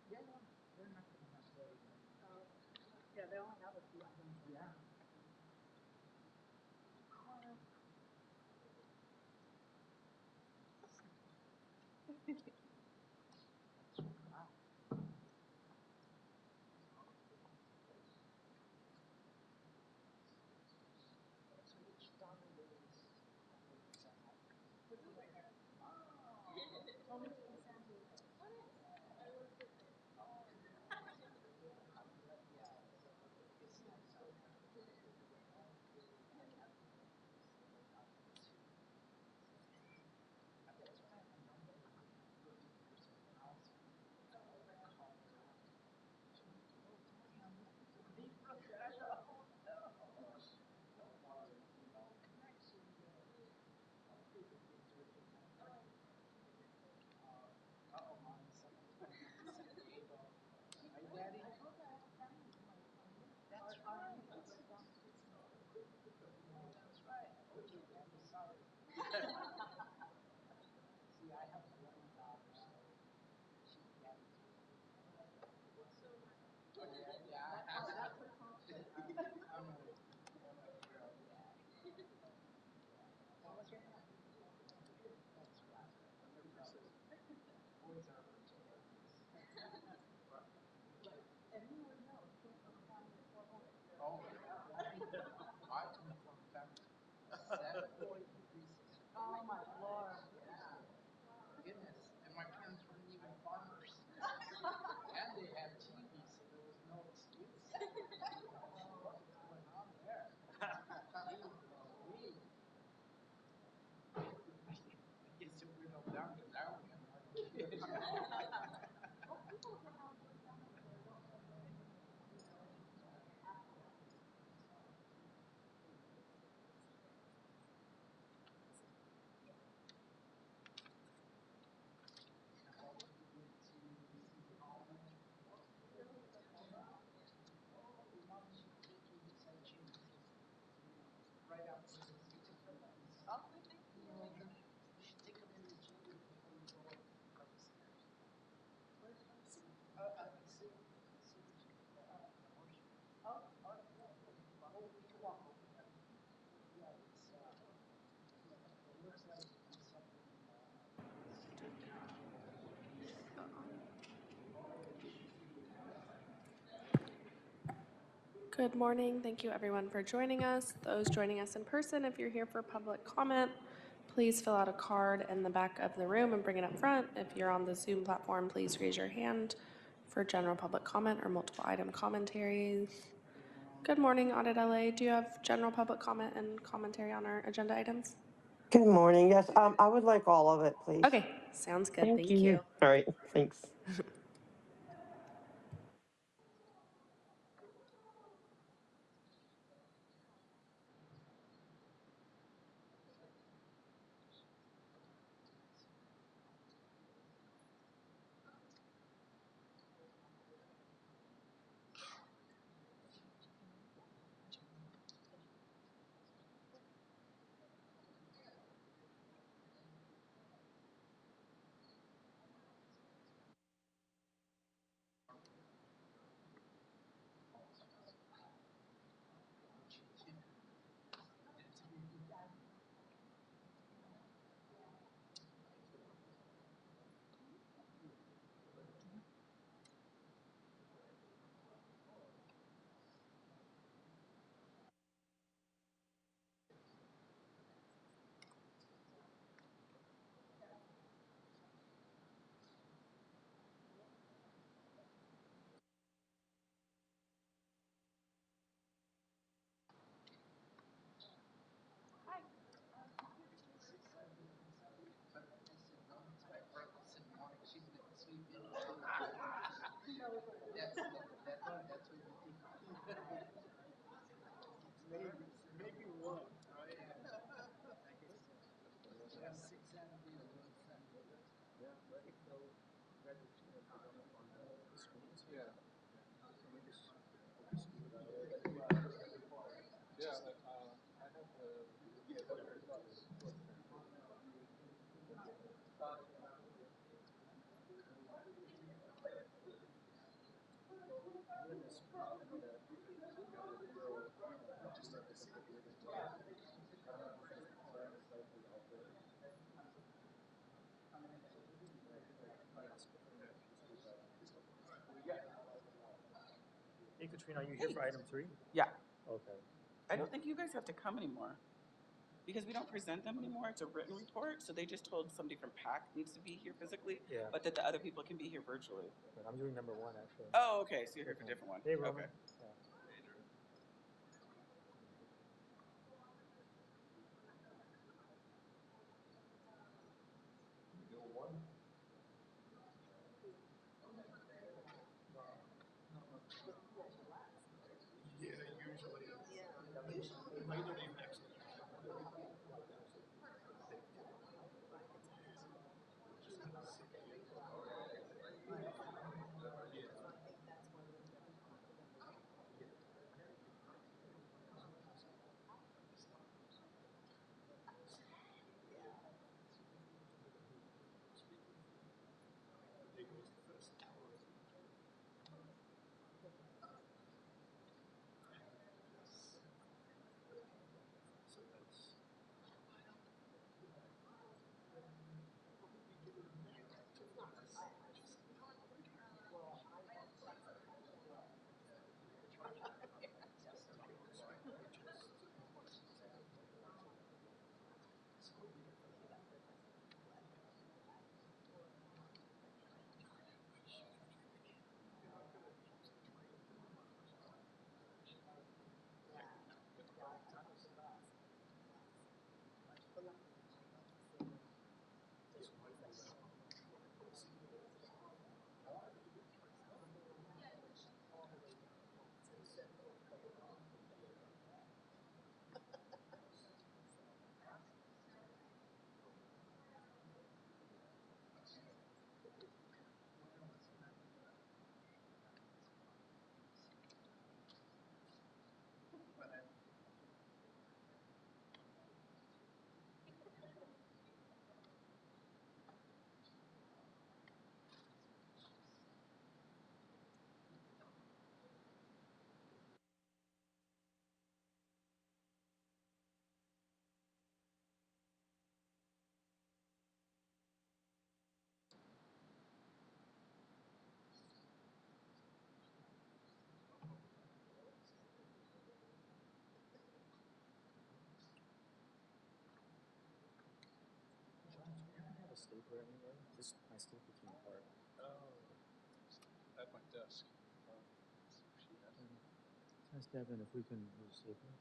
Yeah, no, they're not gonna have very many. Yeah, they only have a few items. Yeah. Wow. So each dollar is 100% off. Oh, we can send you. Yeah, it's nice out there. That's why I remember looking for something else. Colorado. Oh, damn. Be professional. Can I see uh-oh, mommy, someone's going up to San Diego. Are you ready? That's right. That's right. Okay, Daddy, sorry. See, I have one daughter, so she's daddy too. Yeah. I'm a girl dad. What was your name? That's right. Boys are for toys. And who would know? It came from a family of 4 boys. Oh, right. I come from a family of 7 boys and 3 sisters. Oh my Lord. Yeah. Goodness. And my parents weren't even farmers. And they had TV, so there was no excuse. What was going on there? Gee, I guess it whittled down because I only had one kid. Well, people who have big families there don't know very many, affluent. How did you get to City Hall? Oh, Mom should take you beside James. Right after the City Police. Okay, thank you. You should take them into James before you go upstairs. Where's James? City. Worship. Oh, yeah. Oh, we can walk over there. Yeah, it's, it looks like something, Good morning. Thank you everyone for joining us. Those joining us in person, if you're here for public comment, please fill out a card in the back of the room and bring it up front. If you're on the Zoom platform, please raise your hand for general public comment or multiple item commentaries. Good morning, Audit LA. Do you have general public comment and commentary on our agenda items? Good morning. Yes, I would like all of it, please. Okay, sounds good. Thank Thank you. you. All right, thanks. she's been sleeping. That's what you think. Maybe one, right? She has 6 Saturdays and 1 Sunday. Hey, Katrina, are you here for item 3? Yeah, Okay. I don't think you guys have to come anymore because we don't present them anymore. It's a written report, so they just told somebody from PAC needs to be here physically, Yeah. but that the other people can be here virtually. But I'm doing number 1, actually. Oh, okay, so you're here for a different one. Hey, Roman. Okay. Yeah. John, do you have a stapler anywhere? This my stapler came apart. At my desk. Ask Devin if we can use stapler.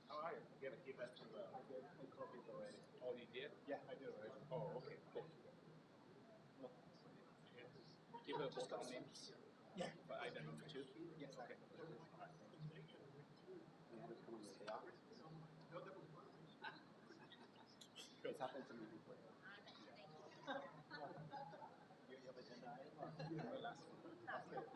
How are you? You gave that to, I gave copies already. Oh, you did? Yeah, I did already. Oh, okay, cool. Give it both of the names? Yeah. But I done number 2? Yes. Okay. It's happened to me before. You have agenda item? The last one. Okay.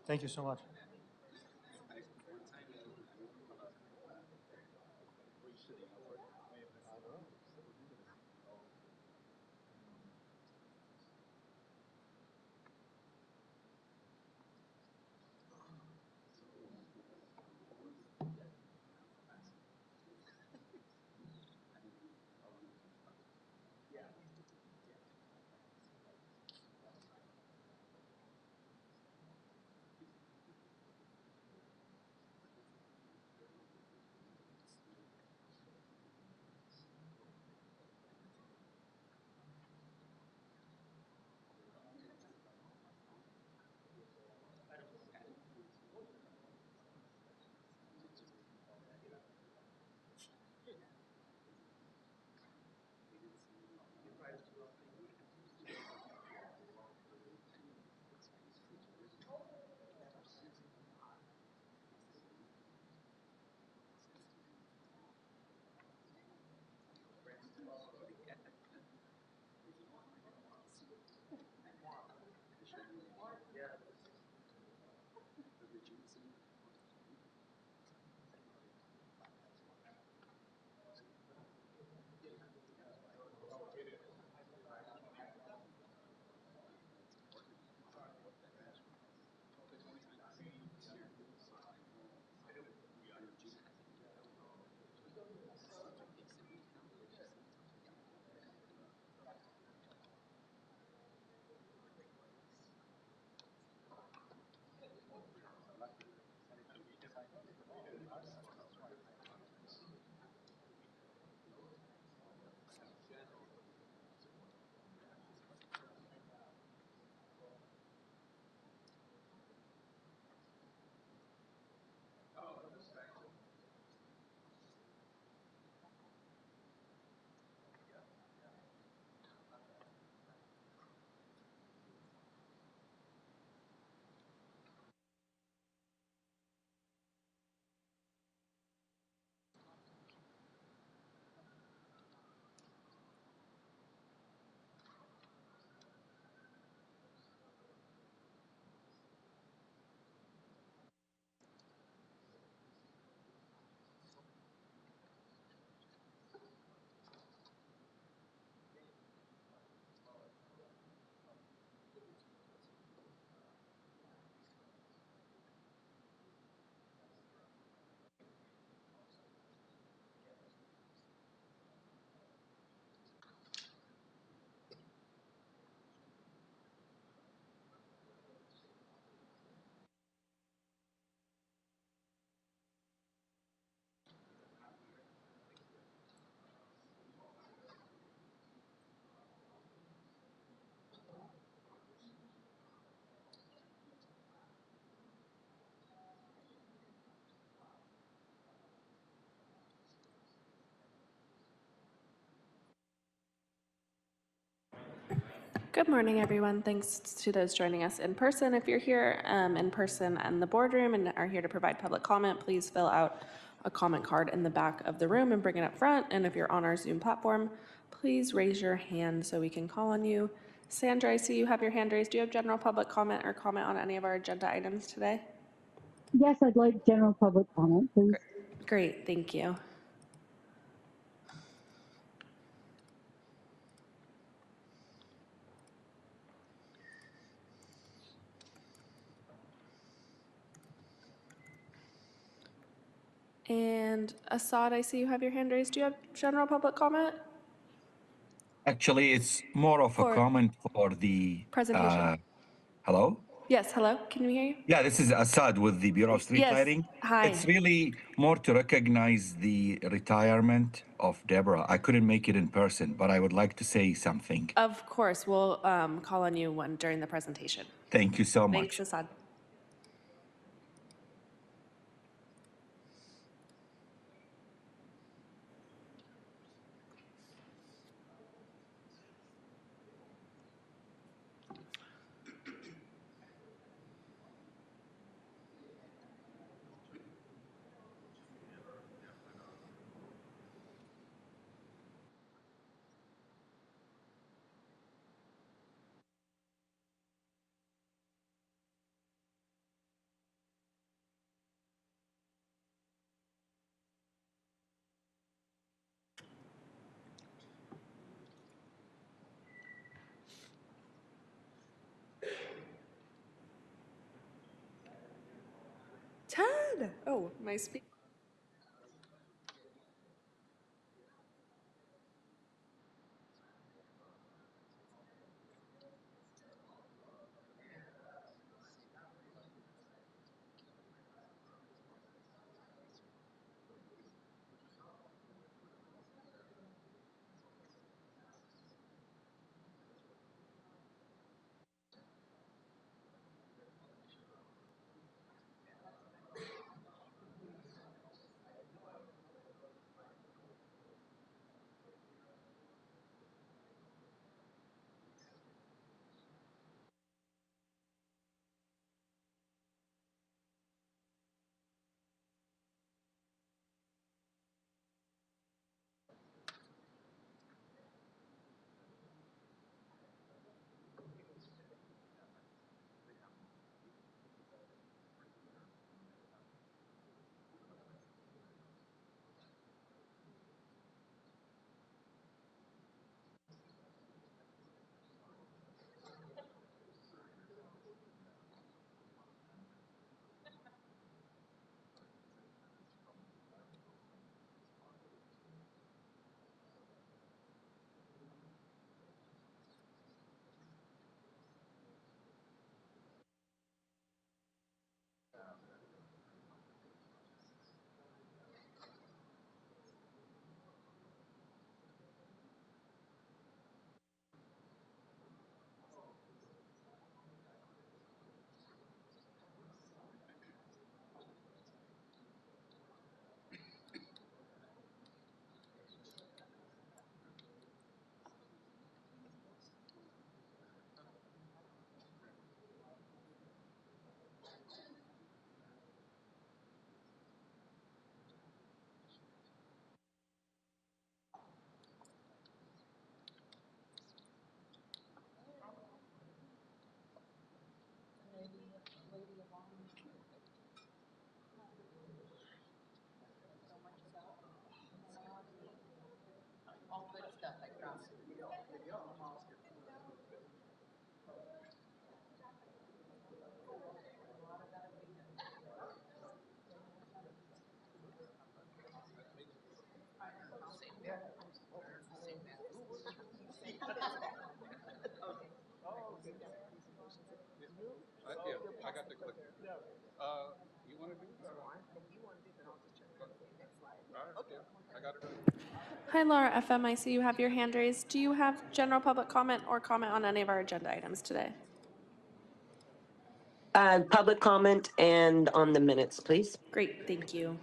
Thank you so much. Good morning, everyone. Thanks to those joining us in person. If you're here in person in the boardroom and are here to provide public comment, please fill out a comment card in the back of the room and bring it up front. And if you're on our Zoom platform, please raise your hand so we can call on you. Sandra, I see you have your hand raised. Do you have general public comment or comment on any of our agenda items today? Yes, I'd like general public comment, please. Great, thank you. And Assad, I see you have your hand raised. Do you have general public comment? Actually, it's more of a For comment for the presentation. hello? Yes, hello, can we hear you? Yeah, this is Assad with the Bureau of Street Yes, Lighting. hi. It's really more to recognize the retirement of Deborah. I couldn't make it in person, but I would like to say something. Of course, we'll call on you during the presentation. Thank you so Thanks, much. Assad. Ted! Oh, my speaker. I got the click. You want to do it? If you want to do it, then I'll just check the next slide. All right, okay. I got it ready. Hi, Laura FM. I see you have your hand raised. Do you have general public comment or comment on any of our agenda items today? Public comment and on the minutes, please. Great, thank you.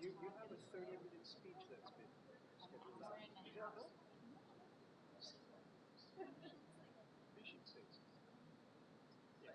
You have a 30-minute speech that's been scheduled. Is that no? Fishing states. Yeah.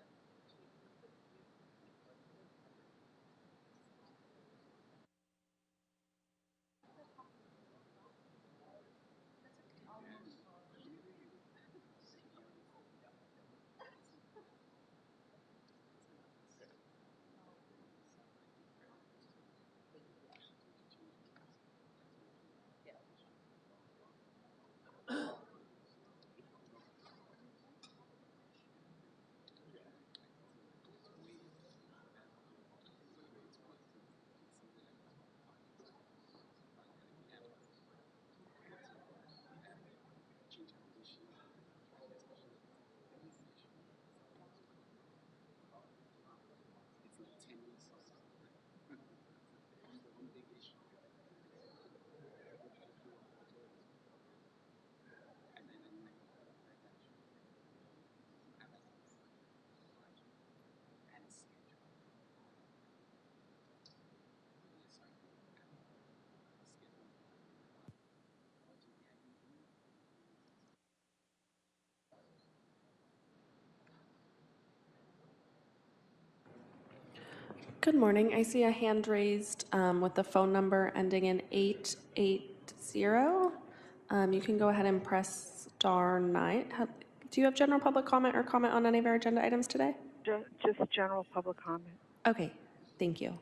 Good morning. I see a hand raised with the phone number ending in 880. You can go ahead and press *9. Do you have general public comment or comment on any of our agenda items today? Just general public comment. Okay, thank you.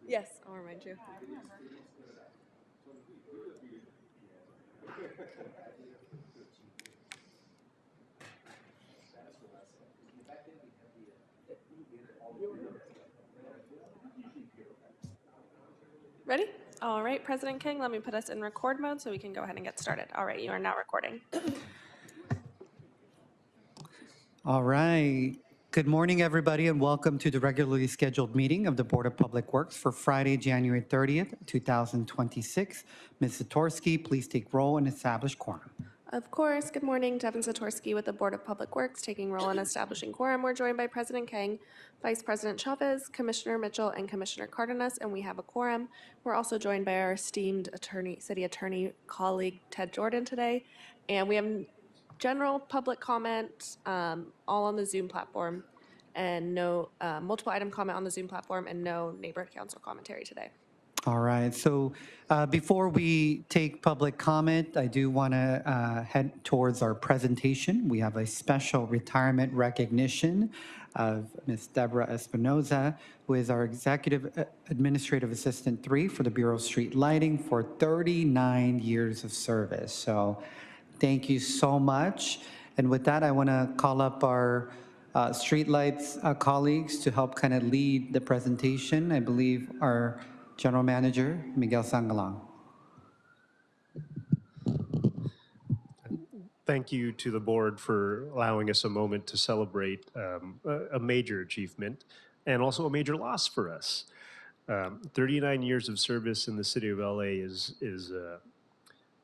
Yes, I'll remind you. Ready? All right, President King, let me put us in record mode so we can go ahead and get started. All right, you are now recording. All right. Good morning, everybody, and welcome to the regularly scheduled meeting of the Board of Public Works for Friday, January 30th, 2026. Ms. Zatorsky, please take roll and establish quorum. Of course. Good morning. Devin Zatorsky with the Board of Public Works, taking role in establishing quorum. We're joined by President Kang, Vice President Chavez, Commissioner Mitchell, and Commissioner Cardenas, and we have a quorum. We're also joined by our esteemed city attorney colleague, Ted Jordan, today. And we have general public comment, all on the Zoom platform, and no multiple item comment on the Zoom platform, and no neighborhood council commentary today. All right, so before we take public comment, I do want to head towards our presentation. We have a special retirement recognition of Ms. Deborah Espinoza, who is our Executive Administrative Assistant 3 for the Bureau of Street Lighting for 39 years of service. So thank you so much. And with that, I want to call up our streetlights colleagues to help kind of lead the presentation. I believe our General Manager, Miguel Sangalang. Thank you to the board for allowing us a moment to celebrate a major achievement and also a major loss for us. 39 years of service in the city of LA is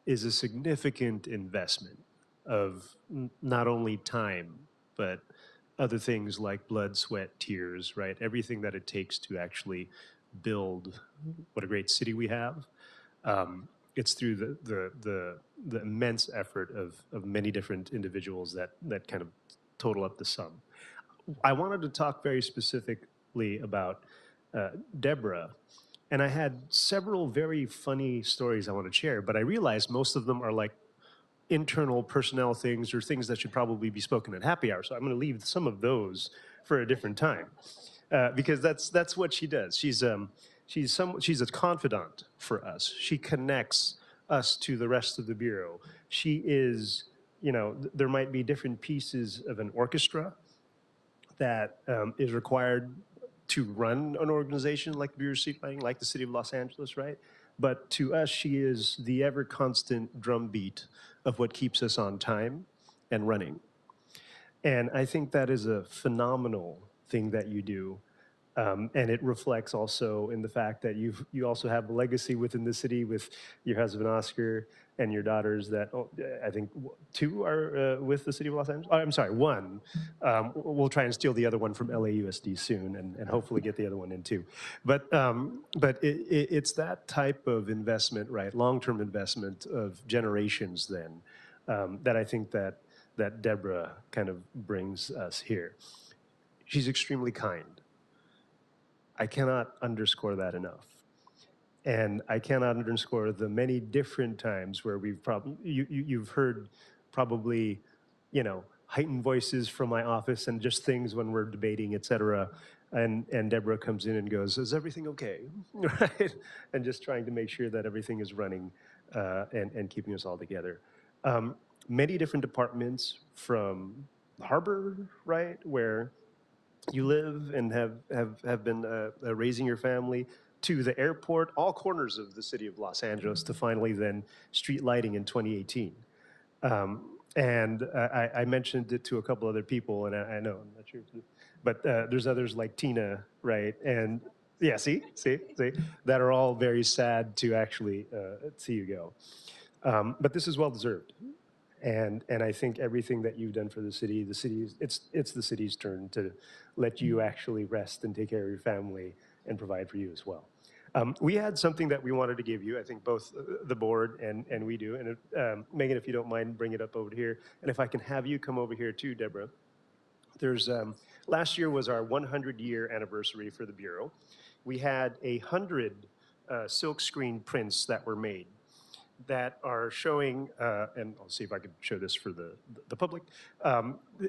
a significant investment of not only time, but other things like blood, sweat, tears, right? Everything that it takes to actually build what a great city we have. It's through the immense effort of many different individuals that kind of total up the sum. I wanted to talk very specifically about Deborah, and I had several very funny stories I want to share, but I realized most of them are like internal personnel things or things that should probably be spoken at happy hour. So I'm going to leave some of those for a different time. Because that's what she does. She's a confidant for us. She connects us to the rest of the bureau. She is, there might be different pieces of an orchestra that is required to run an organization like the Bureau of Street Lighting, like the City of Los Angeles, right? But to us, she is the ever constant drumbeat of what keeps us on time and running. And I think that is a phenomenal thing that you do. And it reflects also in the fact that you also have a legacy within the city with your husband, Oscar, and your daughters that, I think 2 are with the city of Los Angeles. I'm sorry, 1. We'll try and steal the other one from LAUSD soon and hopefully get the other one in too. But it's that type of investment, right? Long-term investment of generations then that I think that Deborah kind of brings us here. She's extremely kind. I cannot underscore that enough. And I cannot underscore the many different times where we've you've heard probably, heightened voices from my office and just things when we're debating, et cetera. And Deborah comes in and goes, "Is everything okay?" Right? And just trying to make sure that everything is running and keeping us all together. Many different departments from Harbor, right, where you live and have been raising your family, to the airport, all corners of the city of Los Angeles, to finally then street lighting in 2018. And I mentioned it to a couple other people, and I know, I'm not sure, but there's others like Tina, right? And yeah, see, that are all very sad to actually see you go. But this is well-deserved. And I think everything that you've done for the city, it's the city's turn to let you actually rest and take care of your family and provide for you as well. We had something that we wanted to give you, I think both the board and we do. And Megan, if you don't mind, bring it up over here. And if I can have you come over here too, Deborah. There's, last year was our 100-year anniversary for the Bureau. We had 100 silkscreen prints that were made that are showing, and I'll see if I can show this for the public.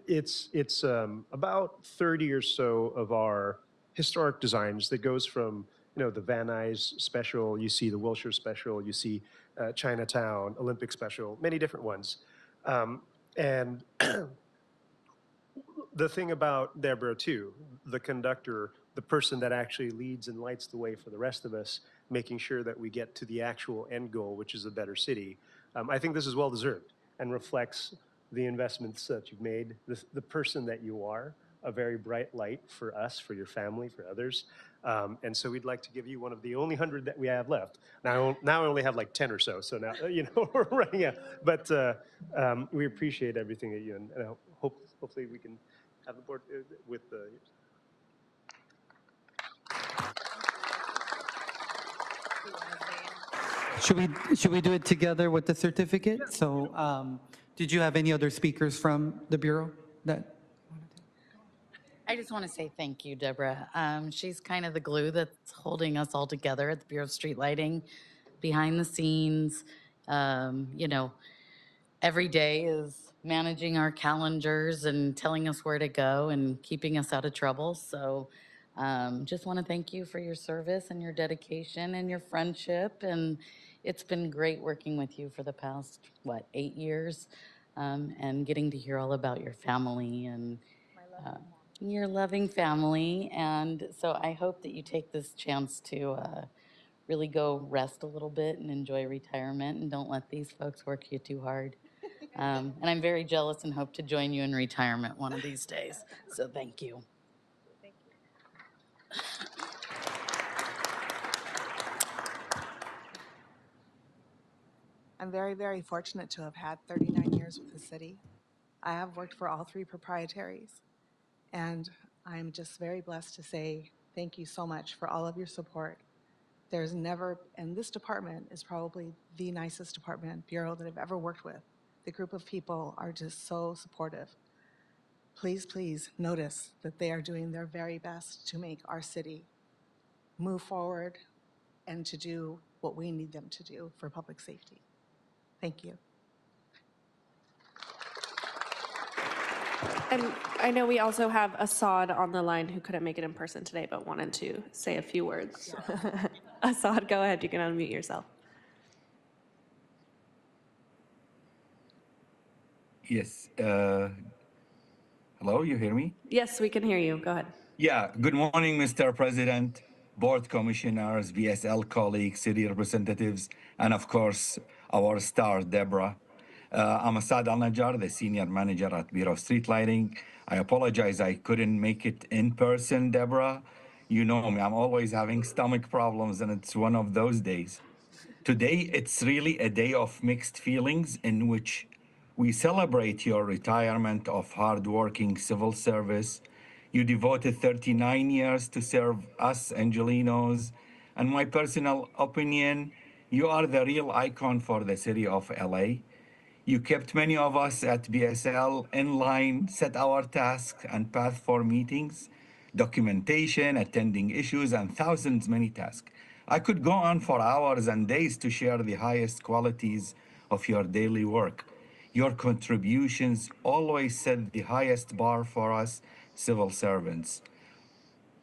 It's about 30 or so of our historic designs that goes from, the Van Nuys special, you see the Wilshire special, you see Chinatown, Olympic special, many different ones. And the thing about Deborah too, the conductor, the person that actually leads and lights the way for the rest of us, making sure that we get to the actual end goal, which is a better city. I think this is well-deserved and reflects the investments that you've made, the person that you are, a very bright light for us, for your family, for others. And so we'd like to give you one of the only 100 that we have left. Now I only have like 10 or so now, we're running out. But we appreciate everything that you, and hopefully we can have the board with the... Should we do it together with the certificate? Yeah. So did you have any other speakers from the Bureau that? I just want to say thank you, Deborah. She's kind of the glue that's holding us all together at the Bureau of Street Lighting, behind the scenes. You know, every day is managing our calendars and telling us where to go and keeping us out of trouble. So just want to thank you for your service and your dedication and your friendship. And it's been great working with you for the past, 8 years, and getting to hear all about your family and your loving family. And so I hope that you take this chance to really go rest a little bit and enjoy retirement and don't let these folks work you too hard. And I'm very jealous and hope to join you in retirement one of these days. So thank you. Thank you. I'm very, very fortunate to have had 39 years with the city. I have worked for all three proprietaries, and I'm just very blessed to say thank you so much for all of your support. There's never, and this department is probably the nicest department bureau that I've ever worked with. The group of people are just so supportive. Please, please notice that they are doing their very best to make our city move forward and to do what we need them to do for public safety. Thank you. And I know we also have Assad on the line who couldn't make it in person today, but wanted to say a few words. Assad, go ahead. You can unmute yourself. Yes. Hello, you hear me? Yes, we can hear you. Go ahead. Yeah. Good morning, Mr. President, board commissioners, VSL colleagues, city representatives, and of course, our star, Deborah. I'm Assad Al-Najjar, the senior manager at Bureau of Street Lighting. I apologize I couldn't make it in person, Deborah. You know me, I'm always having stomach problems, and it's one of those days. Today, it's really a day of mixed feelings in which we celebrate your retirement of hardworking civil service. You devoted 39 years to serve us Angelinos. And my personal opinion, you are the real icon for the city of LA. You kept many of us at BSL in line, set our tasks and path for meetings, documentation, attending issues, and thousands many tasks. I could go on for hours and days to share the highest qualities of your daily work. Your contributions always set the highest bar for us civil servants.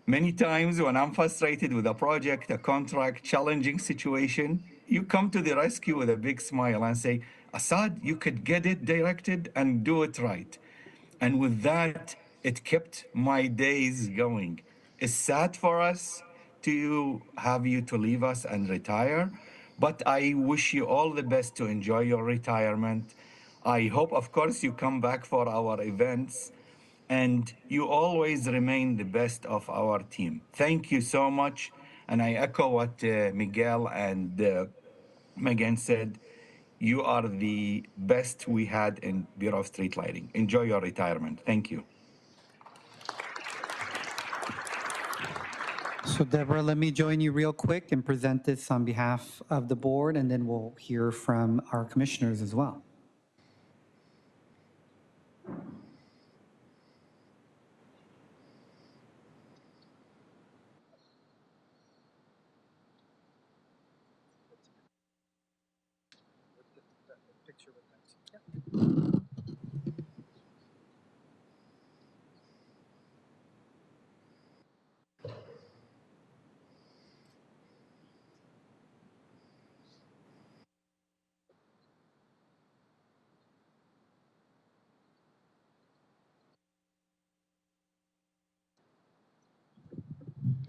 Many times when I'm frustrated with a project, a contract, challenging situation, you come to the rescue with a big smile and say, Assad, you could get it directed and do it right. And with that, it kept my days going. It's sad for us to have you to leave us and retire, but I wish you all the best to enjoy your retirement. I hope, of course, you come back for our events, and you always remain the best of our team. Thank you so much. And I echo what Miguel and Megan said. You are the best we had in Bureau of Street Lighting. Enjoy your retirement. Thank you. So Deborah, let me join you real quick and present this on behalf of the board, and then we'll hear from our commissioners as well. Picture with that.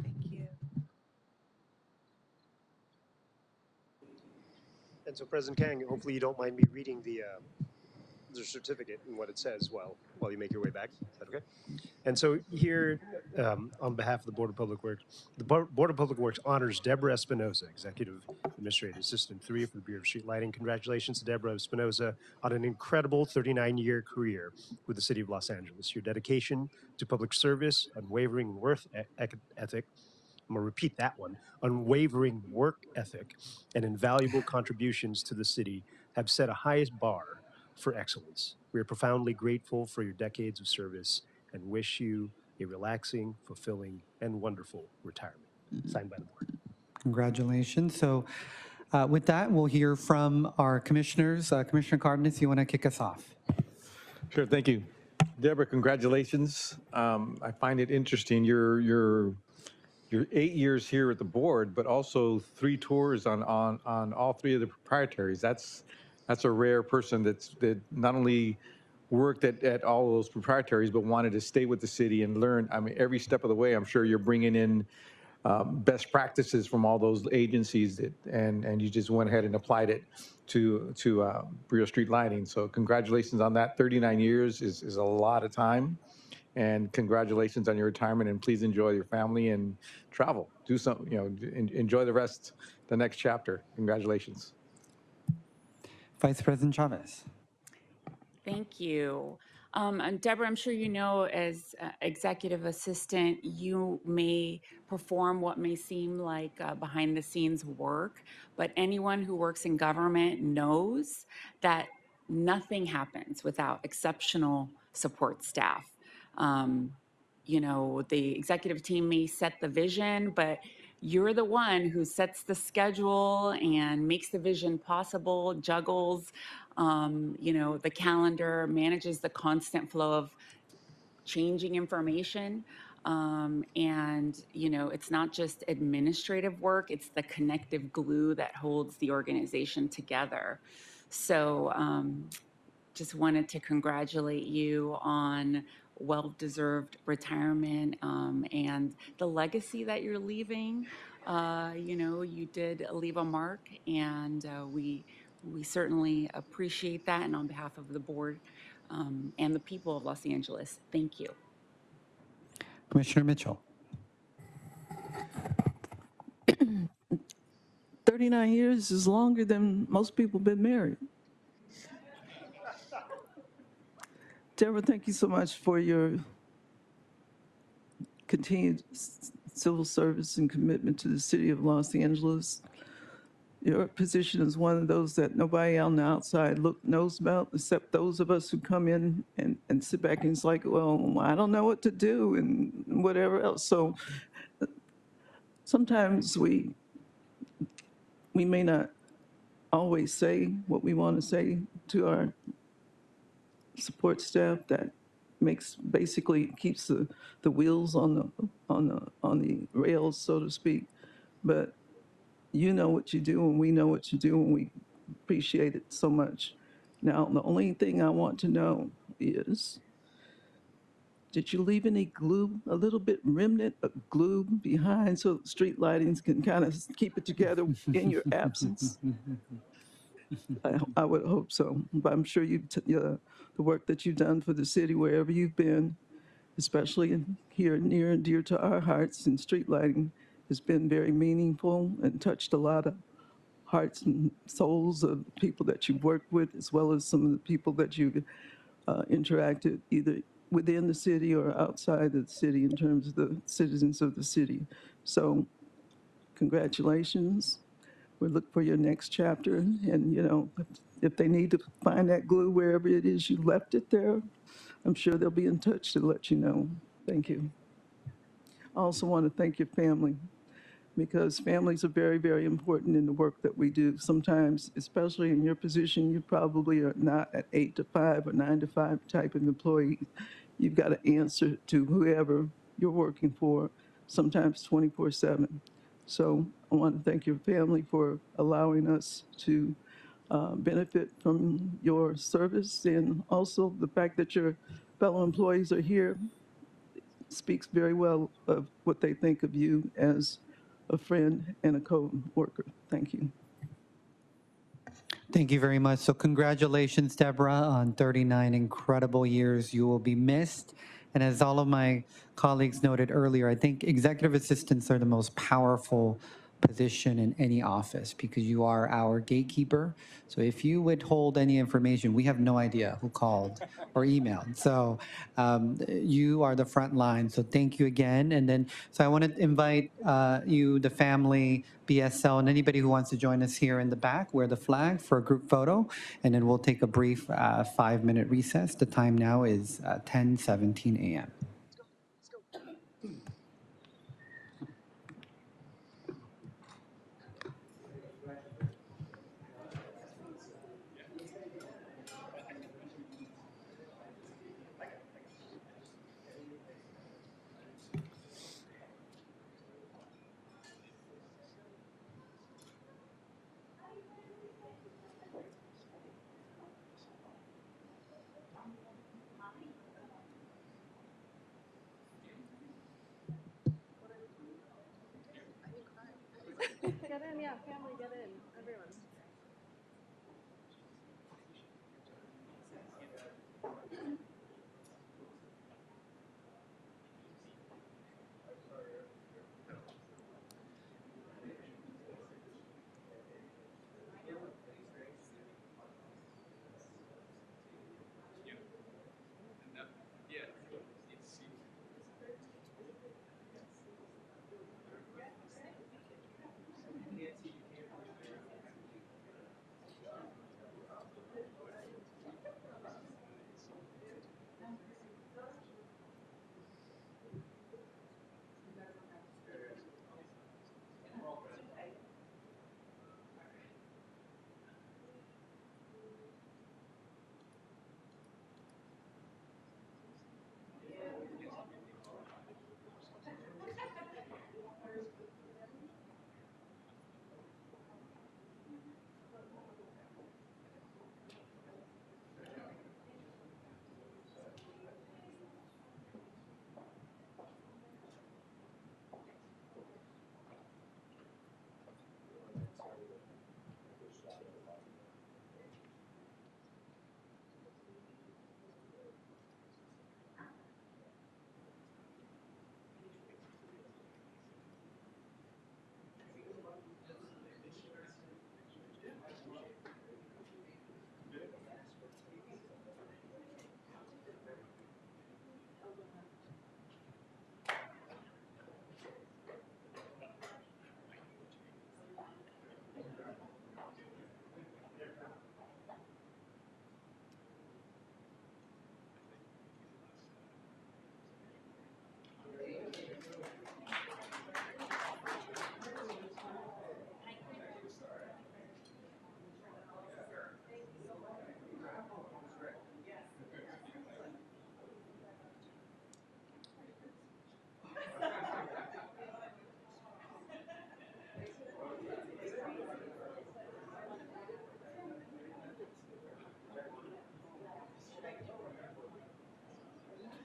Thank you. And so, President Kang, hopefully you don't mind me reading the certificate and what it says while you make your way back. Is that okay? And so here, on behalf of the Board of Public Works, the Board of Public Works honors Deborah Espinoza, Executive Administrative Assistant 3 for the Bureau of Street Lighting. Congratulations to Deborah Espinoza on an incredible 39-year career with the City of Los Angeles. Your dedication to public service, unwavering work ethic, I'm going to repeat that one, unwavering work ethic, and invaluable contributions to the city have set a highest bar for excellence. We are profoundly grateful for your decades of service and wish you a relaxing, fulfilling, and wonderful retirement. Signed by the board. Congratulations. So with that, we'll hear from our commissioners. Commissioner Cardenas, you want to kick us off? Sure, thank you. Deborah, congratulations. I find it interesting. You're 8 years here at the board, but also 3 tours on all 3 of the proprietaries. That's a rare person that not only worked at all those proprietaries, but wanted to stay with the city and learn. I mean, every step of the way, I'm sure you're bringing in best practices from all those agencies and you just went ahead and applied it to Brio Street Lighting. So congratulations on that. 39 years is a lot of time. And congratulations on your retirement, and please enjoy your family and travel. Do something, enjoy the next chapter. Congratulations. Vice President Chavez. Thank you. And Deborah, I'm sure you know, as executive assistant, you may perform what may seem like behind the scenes work, but anyone who works in government knows that nothing happens without exceptional support staff. The executive team may set the vision, but you're the one who sets the schedule and makes the vision possible, juggles, the calendar, manages the constant flow of changing information. It's not just administrative work, it's the connective glue that holds the organization together. So just wanted to congratulate you on well-deserved retirement and the legacy that you're leaving. You did leave a mark, and we certainly appreciate that. And on behalf of the board and the people of Los Angeles, thank you. Commissioner Mitchell. 39 years is longer than most people have been married. Deborah, thank you so much for your continued civil service and commitment to the city of Los Angeles. Your position is one of those that nobody on the outside knows about, except those of us who come in and sit back and it's like, well, I don't know what to do and whatever else. So sometimes we may not always say what we want to say to our support staff. That basically keeps the wheels on the rails, so to speak. But you know what you do, and we know what you do, and we appreciate it so much. Now, the only thing I want to know is, did you leave any glue, a little bit remnant of glue behind so street lightings can kind of keep it together in your absence? I would hope so. But I'm sure the work that you've done for the city, wherever you've been, especially here near and dear to our hearts in street lighting, has been very meaningful and touched a lot of hearts and souls of people that you've worked with, as well as some of the people that you've interacted either within the city or outside of the city in terms of the citizens of the city. So congratulations. We look for your next chapter, and if they need to find that glue wherever it is you left it there, I'm sure they'll be in touch to let you know. Thank you. I also want to thank your family, because families are very, very important in the work that we do. Sometimes, especially in your position, you probably are not an 8 to 5 or 9 to 5 type of employee. You've got to answer to whoever you're working for, sometimes 24/7. So I want to thank your family for allowing us to benefit from your service, and also the fact that your fellow employees are here speaks very well of what they think of you as a friend and a co-worker. Thank you. Thank you very much. So congratulations, Deborah, on 39 incredible years. You will be missed. And as all of my colleagues noted earlier, I think executive assistants are the most powerful position in any office, because you are our gatekeeper. So if you withhold any information, we have no idea who called or emailed. So you are the front line. So thank you again. And then, so I want to invite you, the family, BSL, and anybody who wants to join us here in the back, wear the flag for a group photo, and then we'll take a brief 5-minute recess. The time now is 10:17 a.m. in, yeah, family, get in, everyone.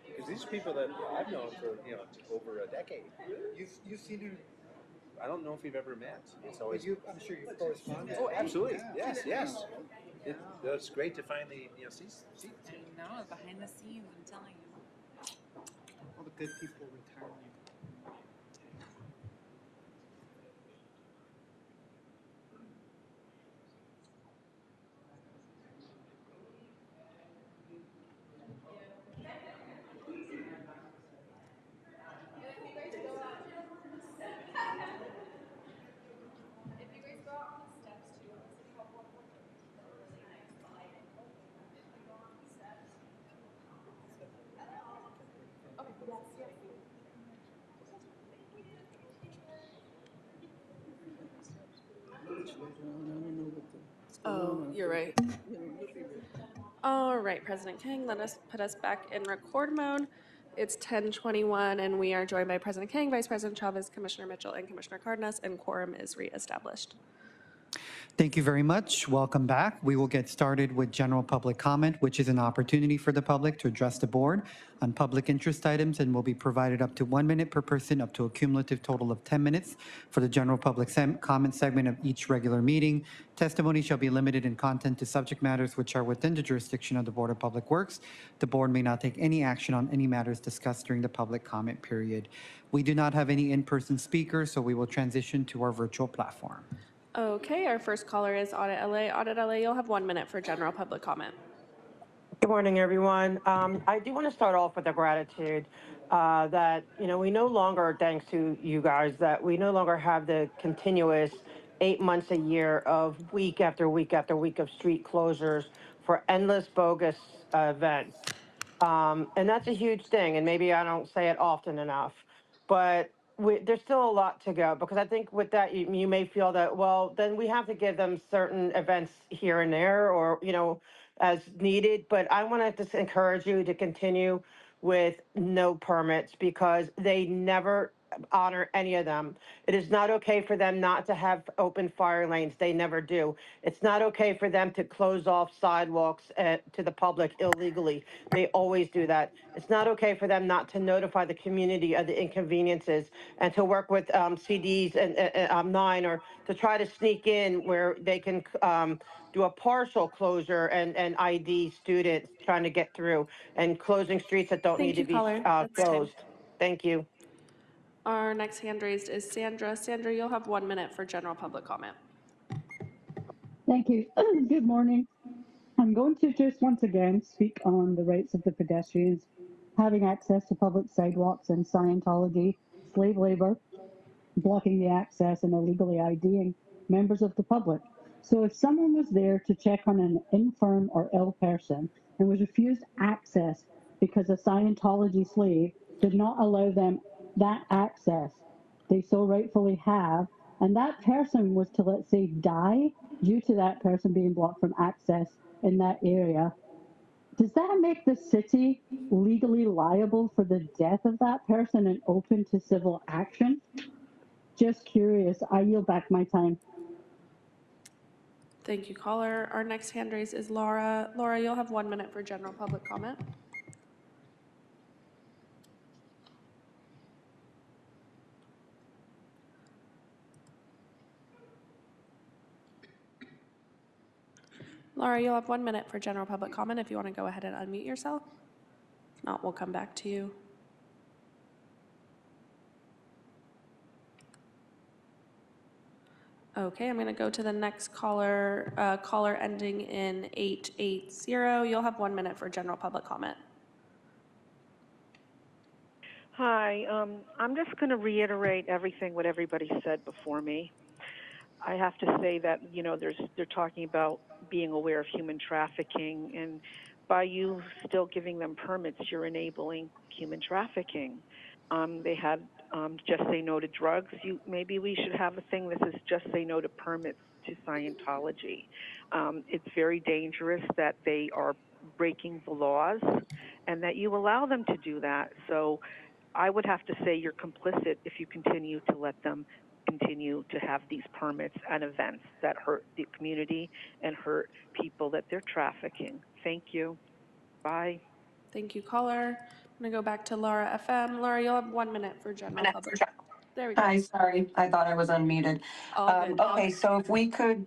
Because these are people that I've known for over a decade. You've seen her. I don't know if we've ever met. It's always. I'm sure you've corresponded. Oh, absolutely. Yeah. Yes. It's great to finally see. I know, behind the scenes, I'm telling you. All the good people retiring. Oh, you're right. All right, President King, let us put us back in record mode. It's 10:21 and we are joined by President King, Vice President Chavez, Commissioner Mitchell, and Commissioner Cardenas, and quorum is reestablished. Thank you very much. Welcome back. We will get started with general public comment, which is an opportunity for the public to address the board on public interest items and will be provided up to 1 minute per person, up to a cumulative total of 10 minutes for the general public comment segment of each regular meeting. Testimony shall be limited in content to subject matters which are within the jurisdiction of the Board of Public Works. The board may not take any action on any matters discussed during the public comment period. We do not have any in-person speakers, so we will transition to our virtual platform. Okay, our first caller is Audit LA. Audit LA, you'll have 1 minute for general public comment. Good morning, everyone. I do want to start off with a gratitude that, we no longer, thanks to you guys, that we no longer have the continuous 8 months a year of week after week after week of street closures for endless bogus events. And that's a huge thing. And maybe I don't say it often enough, but there's still a lot to go, because I think with that, you may feel that, well, then we have to give them certain events here and there, or, as needed. But I want to just encourage you to continue with no permits, because they never honor any of them. It is not okay for them not to have open fire lanes. They never do. It's not okay for them to close off sidewalks to the public illegally. They always do that. It's not okay for them not to notify the community of the inconveniences and to work with CDs and 9 or to try to sneak in where they can do a partial closure and ID students trying to get through and closing streets that don't need Thank to you, be caller. That's time. closed. Thank you. Our next hand raised is Sandra. Sandra, you'll have 1 minute for general public comment. Thank you. Good morning. I'm going to just once again speak on the rights of the pedestrians having access to public sidewalks and Scientology, slave labor, blocking the access and illegally IDing members of the public. So if someone was there to check on an infirm or ill person and was refused access because a Scientology slave did not allow them that access they so rightfully have, and that person was to, let's say, die due to that person being blocked from access in that area, does that make the city legally liable for the death of that person and open to civil action? Just curious. I yield back my time. Thank you, caller. Our next hand raised is Laura. Laura, you'll have 1 minute for general public comment. Laura, you'll have 1 minute for general public comment if you want to go ahead and unmute yourself. If not, we'll come back to you. Okay, I'm going to go to the next caller, caller ending in 880. You'll have 1 minute for general public comment. Hi, I'm just going to reiterate everything what everybody said before me. I have to say that, you know, they're talking about being aware of human trafficking, and by you still giving them permits, you're enabling human trafficking. They had just say no to drugs. Maybe we should have a thing that says just say no to permits to Scientology. It's very dangerous that they are breaking the laws and that you allow them to do that. So I would have to say you're complicit if you continue to let them continue to have these permits and events that hurt the community and hurt people that they're trafficking. Thank you. Bye. Thank you, caller. I'm going to go back to Laura FM. Laura, you'll have 1 minute for general public. There we go. Hi, sorry, I thought I was unmuted. All good. Okay, so if we could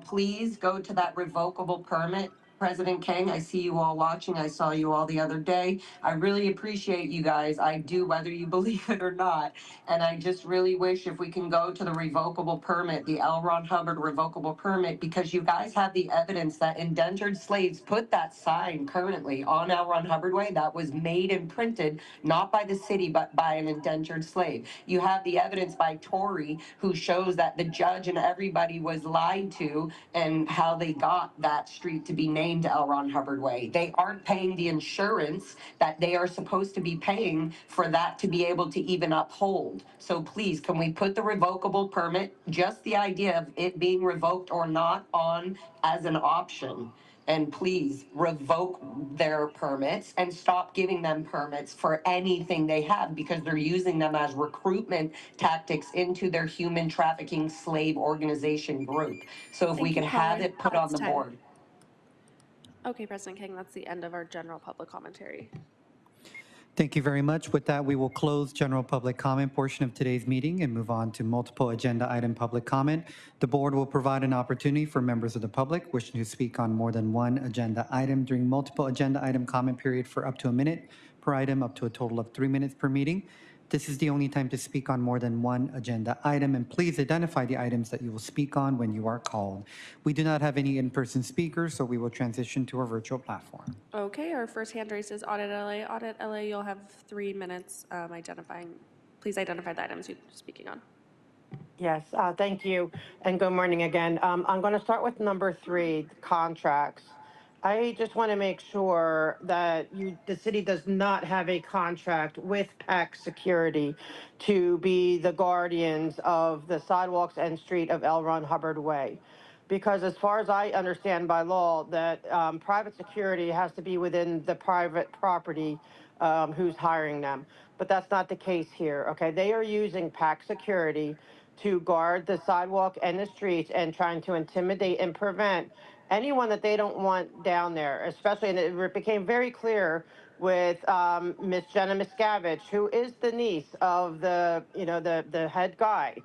please go to that revocable permit. President King, I see you all watching. I saw you all the other day. I really appreciate you guys. I do, whether you believe it or not. And I just really wish if we can go to the revocable permit, the L. Ron Hubbard revocable permit, because you guys have the evidence that indentured slaves put that sign currently on L. Ron Hubbard Way that was made and printed, not by the city, but by an indentured slave. You have the evidence by Tory, who shows that the judge and everybody was lied to and how they got that street to be named L. Ron Hubbard Way. They aren't paying the insurance that they are supposed to be paying for that to be able to even uphold. So please, can we put the revocable permit, just the idea of it being revoked or not, on as an option? And please revoke their permits and stop giving them permits for anything they have, because they're using them as recruitment tactics into their human trafficking slave organization group. So if we can have it put on the board. Okay, President King, that's the end of our general public commentary. Thank you very much. With that, we will close general public comment portion of today's meeting and move on to multiple agenda item public comment. The board will provide an opportunity for members of the public wishing to speak on more than one agenda item during multiple agenda item comment period for up to a minute per item, up to a total of 3 minutes per meeting. This is the only time to speak on more than one agenda item, and please identify the items that you will speak on when you are called. We do not have any in-person speakers, so we will transition to our virtual platform. Okay, our first hand raised is Audit LA. Audit LA, you'll have 3 minutes please identify the items you're speaking on. Yes, thank you, and good morning again. I'm going to start with number 3, contracts. I just want to make sure that the city does not have a contract with PAC Security to be the guardians of the sidewalks and street of L. Ron Hubbard Way. because as far as I understand by law, that private security has to be within the private property who's hiring them. But that's not the case here, okay? They are using PAC security to guard the sidewalk and the streets and trying to intimidate and prevent anyone that they don't want down there, especially, and it became very clear with Miss Jenna Miscavige, who is the niece of the head guy,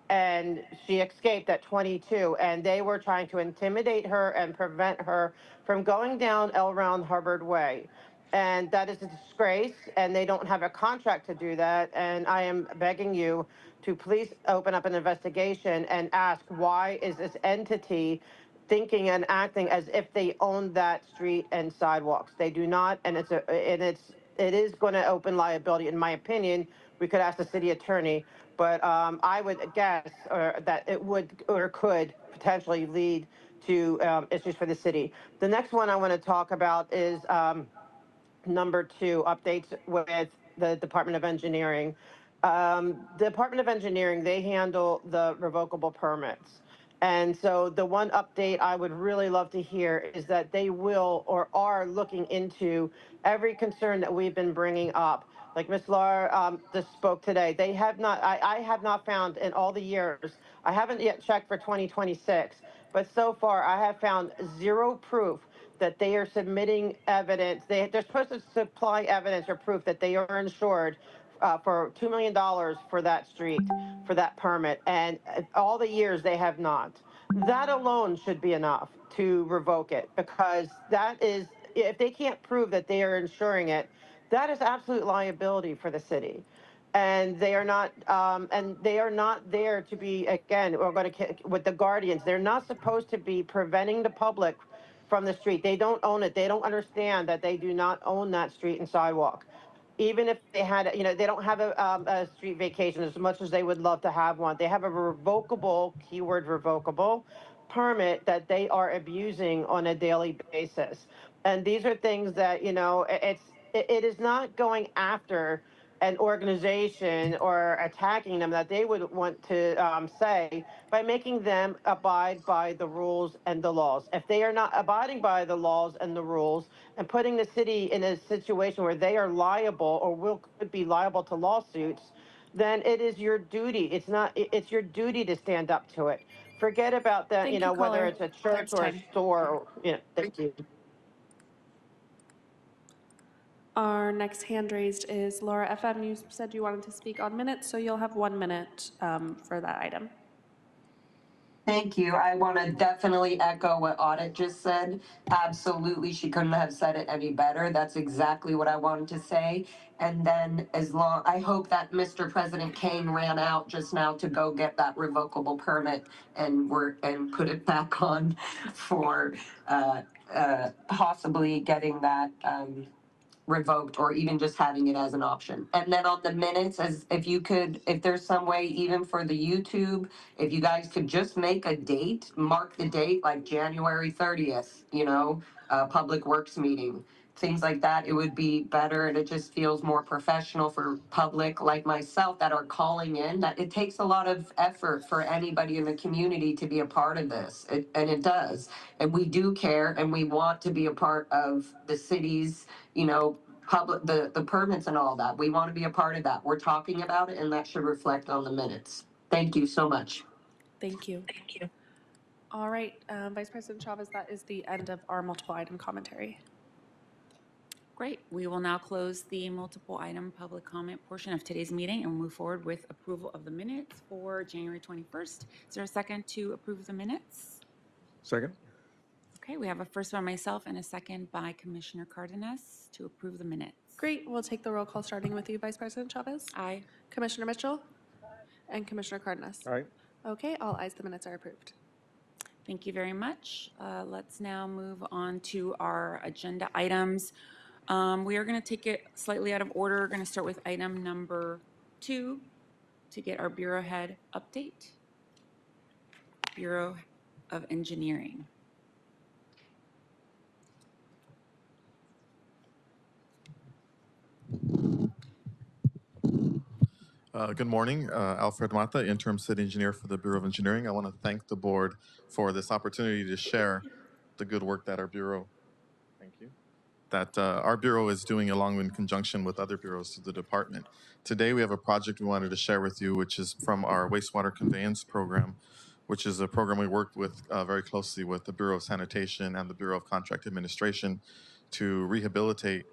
and she escaped at 22, and they were trying to intimidate her and prevent her from going down L. Ron Hubbard Way. And that is a disgrace, and they don't have a contract to do that. And I am begging you to please open up an investigation and ask, why is this entity thinking and acting as if they own that street and sidewalks? They do not, and it is going to open liability, in my opinion. We could ask the city attorney, but I would guess that it would or could potentially lead to issues for the city. The next one I want to talk about is number 2, updates with the Department of Engineering. The Department of Engineering, they handle the revocable permits. And so the one update I would really love to hear is that they will or are looking into every concern that we've been bringing up. Like Ms. Laura just spoke today, they have not, I have not found in all the years, I haven't yet checked for 2026, but so far I have found zero proof that they are submitting evidence. They're supposed to supply evidence or proof that they are insured for $2 million for that street, for that permit. And all the years they have not. That alone should be enough to revoke it, because that is, if they can't prove that they are insuring it, that is absolute liability for the city. And they are not there to be, again, we're going to, with the guardians, they're not supposed to be preventing the public from the street. They don't own it. They don't understand that they do not own that street and sidewalk. Even if they had, they don't have a street vacation as much as they would love to have one. They have a revocable, keyword revocable, permit that they are abusing on a daily basis. And these are things that, it is not going after an organization or attacking them that they would want to say, by making them abide by the rules and the laws. If they are not abiding by the laws and the rules and putting the city in a situation where they are liable or could be liable to lawsuits, then it is your duty. It's your duty to stand up to it. Forget about that, Thank you, whether caller. it's a church That's or a time. store, thank you. Our next hand raised is Laura FM. You said you wanted to speak on minutes, so you'll have 1 minute for that item. Thank you. I want to definitely echo what Audit just said. Absolutely, she couldn't have said it any better. That's exactly what I wanted to say. And then I hope that Mr. President Kane ran out just now to go get that revocable permit and put it back on for possibly getting that revoked, or even just having it as an option. And then on the minutes, if there's some way, even for the YouTube, if you guys could just make a date, mark the date, like January 30th, Public Works meeting, things like that, it would be better, and it just feels more professional for public like myself that are calling in. That it takes a lot of effort for anybody in the community to be a part of this, and it does. And we do care, and we want to be a part of the city's, public, the permits and all that. We want to be a part of that. We're talking about it, and that should reflect on the minutes. Thank you so much. Thank you. Thank you. All right, Vice President Chavez, that is the end of our multiple item commentary. Great. We will now close the multiple item public comment portion of today's meeting and move forward with approval of the minutes for January 21st. Is there a second to approve the minutes? Second. Okay, we have a first by myself and a second by Commissioner Cardenas to approve the minutes. Great. We'll take the roll call starting with you, Vice President Chavez. Aye. Commissioner Mitchell? And Commissioner Cardenas? Aye. Okay, all ayes. The minutes are approved. Thank you very much. Let's now move on to our agenda items. We are going to take it slightly out of order. We're going to start with item number 2 to get our Bureau Head update. Bureau of Engineering. Good morning, Alfred Mata, Interim City Engineer for the Bureau of Engineering. I want to thank the board for this opportunity to share the good work that our bureau, thank you, that our bureau is doing along in conjunction with other bureaus to the department. Today we have a project we wanted to share with you, which is from our wastewater conveyance program, which is a program we worked with very closely with the Bureau of Sanitation and the Bureau of Contract Administration to rehabilitate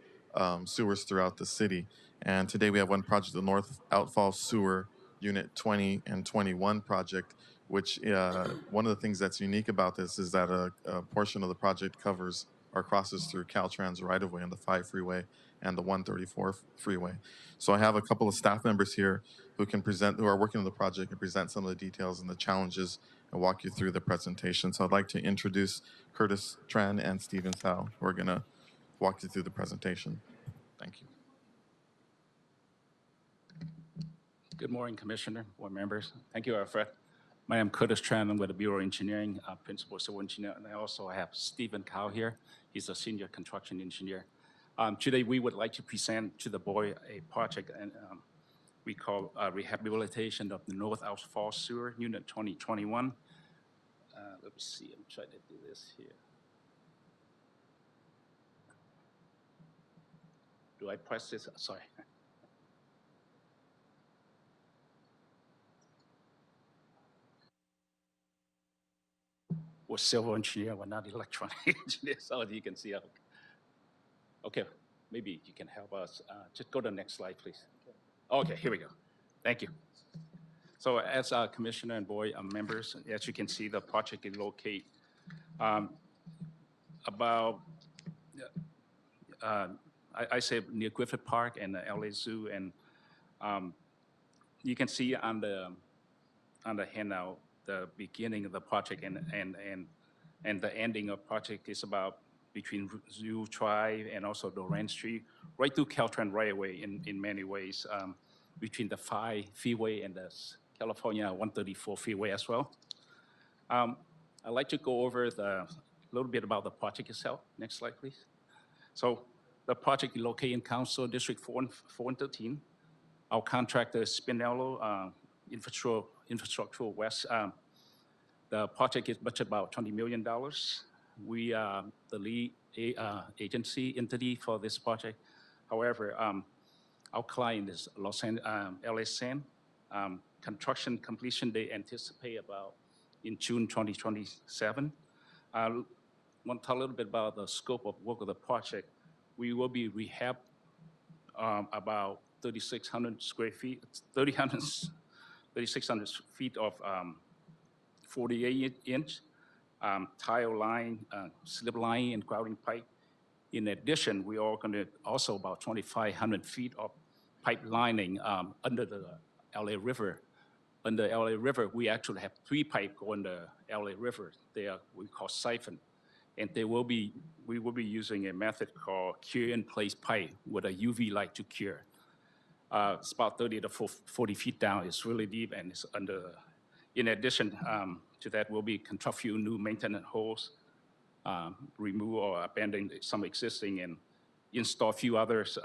sewers throughout the city. And today we have one project, the North Outfall Sewer Unit 20 and 21 project, which one of the things that's unique about this is that a portion of the project covers or crosses through Caltrans right-of-way on the 5 freeway and the 134 freeway. So I have a couple of staff members here who are working on the project and present some of the details and the challenges and walk you through the presentation. So I'd like to introduce Curtis Tran and Steven Tsao, who are gonna walk you through the presentation. Thank you. Good morning, Commissioner, board members. Thank you, Alfred. My name is Curtis Tran. I'm with the Bureau of Engineering, Principal Civil Engineer, and I also have Stephen Cow here. He's a Senior Construction Engineer. Today, we would like to present to the board a project and we call Rehabilitation of the North Outfall Sewer, Unit 2021. Let me see, I'm trying to do this here. Do I press this? Sorry. We're civil engineer, we're not electronic engineers, so you can see. Okay, maybe you can help us. Just go to the next slide, please. Okay, here we go. Thank you. So as Commissioner and board members, as you can see, the project is located about, I say near Griffith Park and the LA Zoo, and you can see on the handout, the beginning of the project and the ending of project is about between Zoo Drive and also Doran Street, right through Caltrans right away in many ways, between the 5 freeway and the California 134 freeway as well. I'd like to go over a little bit about the project itself. Next slide, please. So the project is located in Council District 4 and 13. Our contractor is Spinello Infrastructure West. The project is budgeted about $20 million. We are the lead agency entity for this project. However, our client is LA Sand. Construction completion they anticipate about in June 2027. I want to talk a little bit about the scope of work of the project. We will be rehab about 3,600 square feet, 3,600 feet of 48-inch tile line, slip line, and grouting pipe. In addition, we are going to also about 2,500 feet of pipe lining under the LA River. Under LA River, we actually have 3 pipes going the LA River. They are we call siphon, and we will be using a method called cure-in-place pipe with a UV light to cure. It's about 30 to 40 feet down. It's really deep, and it's under. In addition to that, we'll be construct few new maintenance holes, remove or abandon some existing, and install a few others,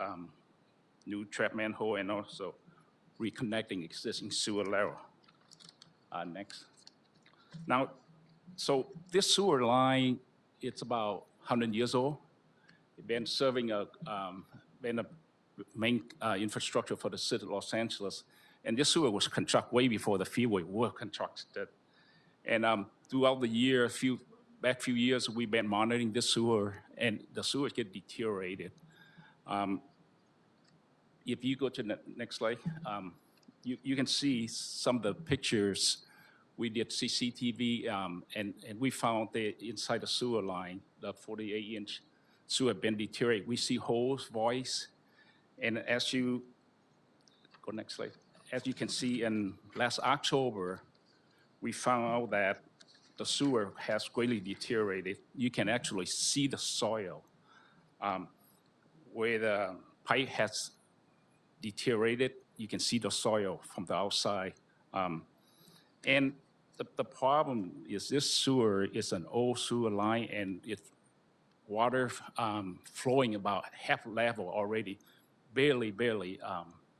new trap manhole, and also reconnecting existing sewer lateral. Next. Now, so this sewer line, it's about 100 years old. It's been serving been a main infrastructure for the city of Los Angeles. And this sewer was constructed way before the freeway were constructed. And throughout the year, few years, we've been monitoring this sewer, and the sewer get deteriorated. If you go to the next slide, you can see some of the pictures. We did CCTV, and we found that inside the sewer line, the 48-inch sewer had been deteriorated. We see holes, voids, and as you go next slide. As you can see, in last October, we found out that the sewer has greatly deteriorated. You can actually see the soil where the pipe has deteriorated. You can see the soil from the outside. And the problem is this sewer is an old sewer line, and it's water flowing about half level already, barely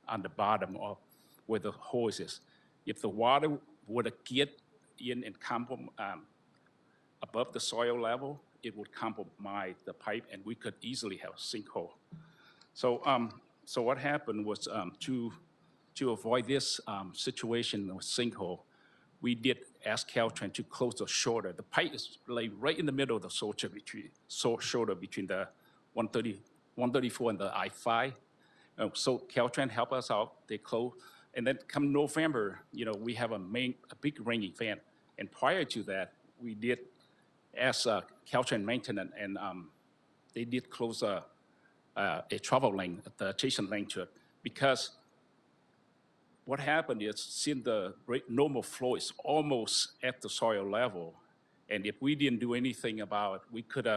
on the bottom of where the hose is. If the water would get in and above the soil level, it would compromise the pipe, and we could easily have a sinkhole. So, so what happened was to avoid this situation with sinkhole, we did ask Caltrans to close the shoulder. The pipe is laid right in the middle of the shoulder between the 134 and the I-5. So Caltrans helped us out. They closed, and then come November, we have a big rain event. And prior to that, we did ask Caltrans maintenance, and they did close a travel lane, the adjacent lane to it, because what happened is, since the normal flow is almost at the soil level, and if we didn't do anything about it, we could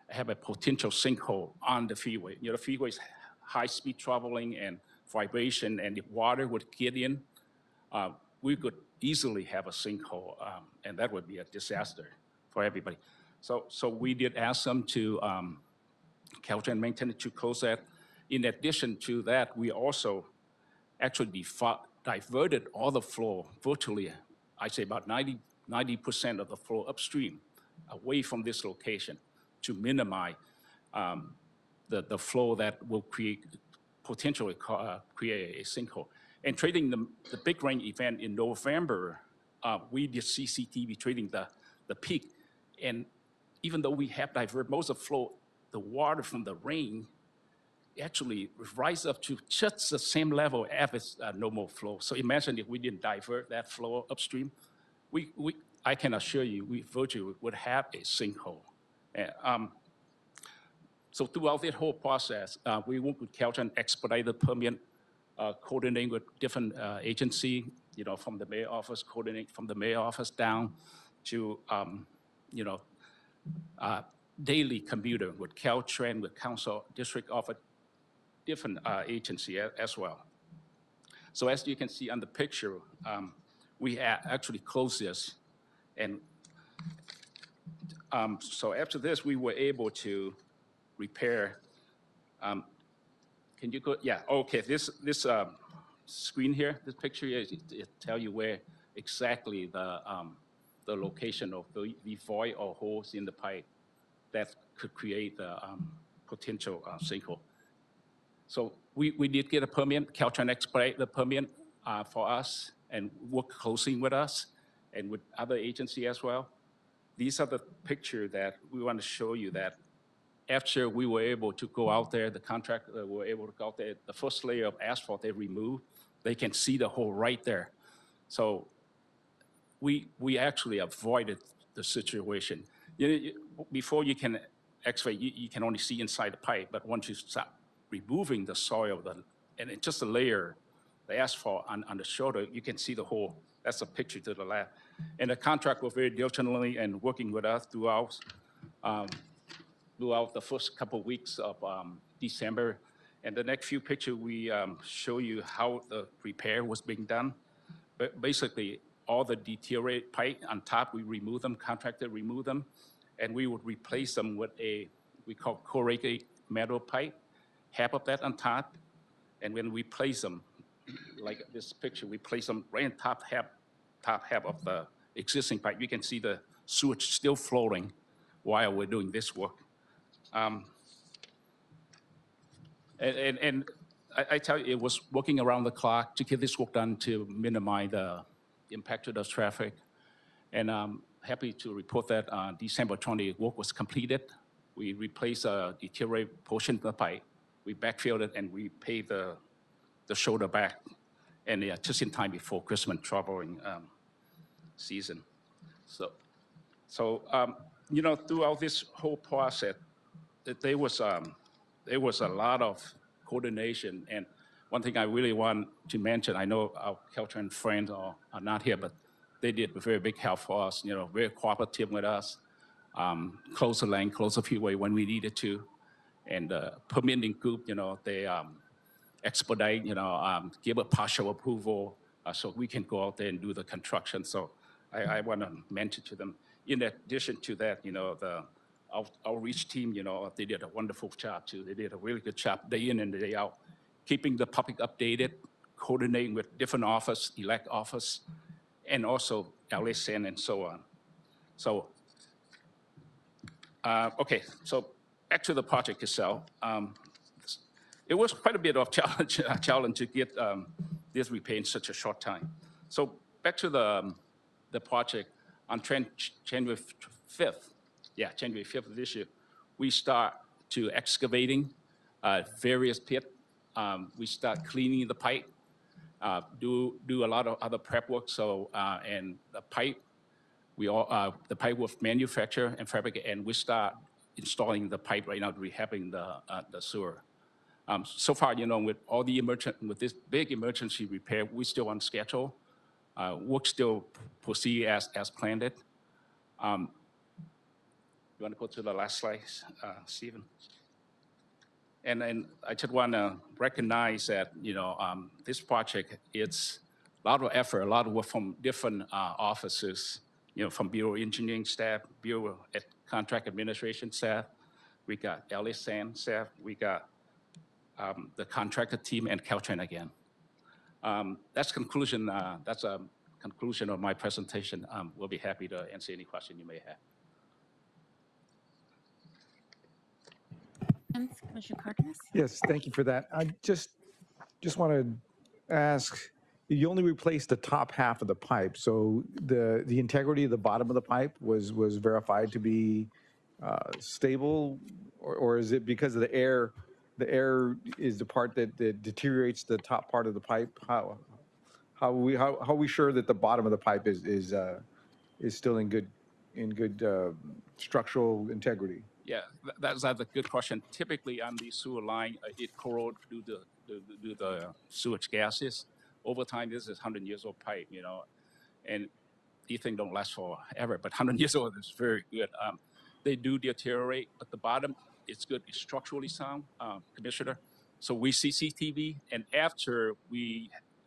have a potential sinkhole on the freeway. The freeway is high-speed traveling and vibration, and if water would get in, we could easily have a sinkhole, and that would be a disaster for everybody. So we did ask them to, Caltrans maintenance, to close that. In addition to that, we also actually diverted all the flow, virtually, I say about 90% of the flow upstream, away from this location, to minimize the flow that will potentially create a sinkhole. And trading the big rain event in November, we did CCTV trading the peak. And even though we have diverted most of the flow, the water from the rain actually rise up to just the same level as its normal flow. So imagine if we didn't divert that flow upstream, I can assure you, we virtually would have a sinkhole. So throughout this whole process, we work with Caltrans, expedite the permit, coordinating with different agency, from the mayor office, coordinate from the mayor office down to, daily commuter with Caltrans, with council, district office, different agency as well. So as you can see on the picture, we actually closed this. And so after this, we were able to repair. Can you go? Yeah, okay, this screen here, this picture here, it tell you where exactly the location of the void or holes in the pipe that could create the potential sinkhole. So we did get a permit. Caltrans expedite the permit for us and work closely with us and with other agencies as well. These are the pictures that we want to show you, that after we were able to go out there, the contractor were able to go out there, the first layer of asphalt they removed, they can see the hole right there. So we actually avoided the situation. Before you can x-ray, you can only see inside the pipe, but once you start removing the soil, and it's just a layer, the asphalt on the shoulder, you can see the hole. That's a picture to the left. And the contract was very diligently and working with us throughout the first couple of weeks of December. And the next few pictures, we show you how the repair was being done. But basically, all the deteriorated pipe on top, we remove them, contractor remove them, and we would replace them with we call corrugated metal pipe, half of that on top. And when we place them, like this picture, we place them right on top half of the existing pipe. You can see the sewage still flowing while we're doing this work. And I tell you, it was working around the clock to get this work done to minimize the impact of the traffic. And I'm happy to report that on December 20th, work was completed. We replaced a deteriorated portion of the pipe. We backfilled it and we paved the shoulder back, and just in time before Christmas traveling season. So throughout this whole process, there was a lot of coordination. And one thing I really want to mention, I know our Caltrans friends are not here, but they did a very big help for us, very cooperative with us, close the lane, close the freeway when we needed to. And the permitting group, they expedite, give a partial approval so we can go out there and do the construction. So I want to mention to them. In addition to that, the outreach team, they did a wonderful job too. They did a really good job day in and day out, keeping the public updated coordinating with different office, elect office, and also LA Sen and so on. So, okay, so back to the project itself. It was quite a bit of challenge to get this repaid in such a short time. So back to the project on January 5th. Yeah, January 5th of this year, we start to excavating various pits. We start cleaning the pipe, do a lot of other prep work. So and the pipe, the pipe was manufactured and fabricated, and we start installing the pipe right now, rehabbing the sewer. So far, you know, with all the with this big emergency repair, we still on schedule. Work still proceed as planned. You want to go to the last slide, Stephen? And I just want to recognize that, you know, this project, it's a lot of effort, a lot of work from different offices, you know, from Bureau Engineering staff, Bureau Contract Administration staff. We got LA Sen staff, we got the contractor team, and Caltrain again. That's conclusion. That's a conclusion of my presentation. We'll be happy to answer any question you may have. Commissioner Cardenas? Yes, thank you for that. I just want to ask, you only replaced the top half of the pipe, so the integrity of the bottom of the pipe was verified to be stable, or is it because of the air? The air is the part that deteriorates the top part of the pipe. How are we sure that the bottom of the pipe is still in good structural integrity? Yeah, that's a good question. Typically on the sewer line, it corrodes due to the sewage gases. Over time, this is 100 years old pipe, you know, and these things don't last forever, but 100 years old is very good. They do deteriorate, but the bottom, it's good. It's structurally sound, Commissioner. So we see CCTV, and after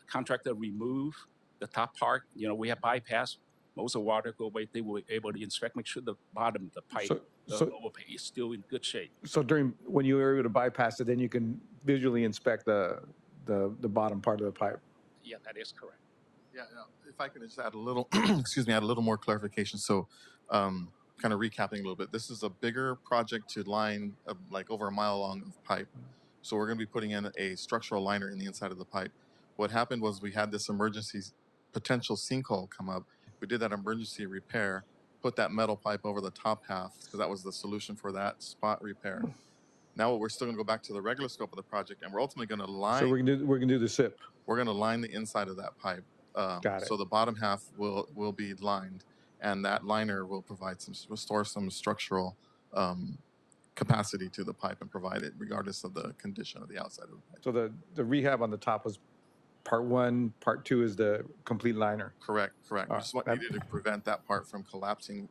contractor remove the top part, you know, we have bypass. Most of the water go away. They were able to inspect, make sure the bottom of the pipe, the lower pipe, is still in good shape. So when you were able to bypass it, then you can visually inspect the bottom part of the pipe. Yeah, that is correct. Yeah, if I could just add a little, excuse me, add a little more clarification. So, kind of recapping a little bit. This is a bigger project to line like over a mile long of pipe. So we're going to be putting in a structural liner in the inside of the pipe. What happened was we had this emergency potential sinkhole come up. We did that emergency repair, put that metal pipe over the top half because that was the solution for that spot repair. Now we're still going to go back to the regular scope of the project, and we're ultimately going to line. So we're going to do the SIP. We're going to line the inside of that pipe. Got it. So the bottom half will be lined, and that liner will provide restore some structural capacity to the pipe and provide it regardless of the condition of the outside of the pipe. So the rehab on the top was part one, part two is the complete liner. Correct. We just needed to prevent that part from collapsing,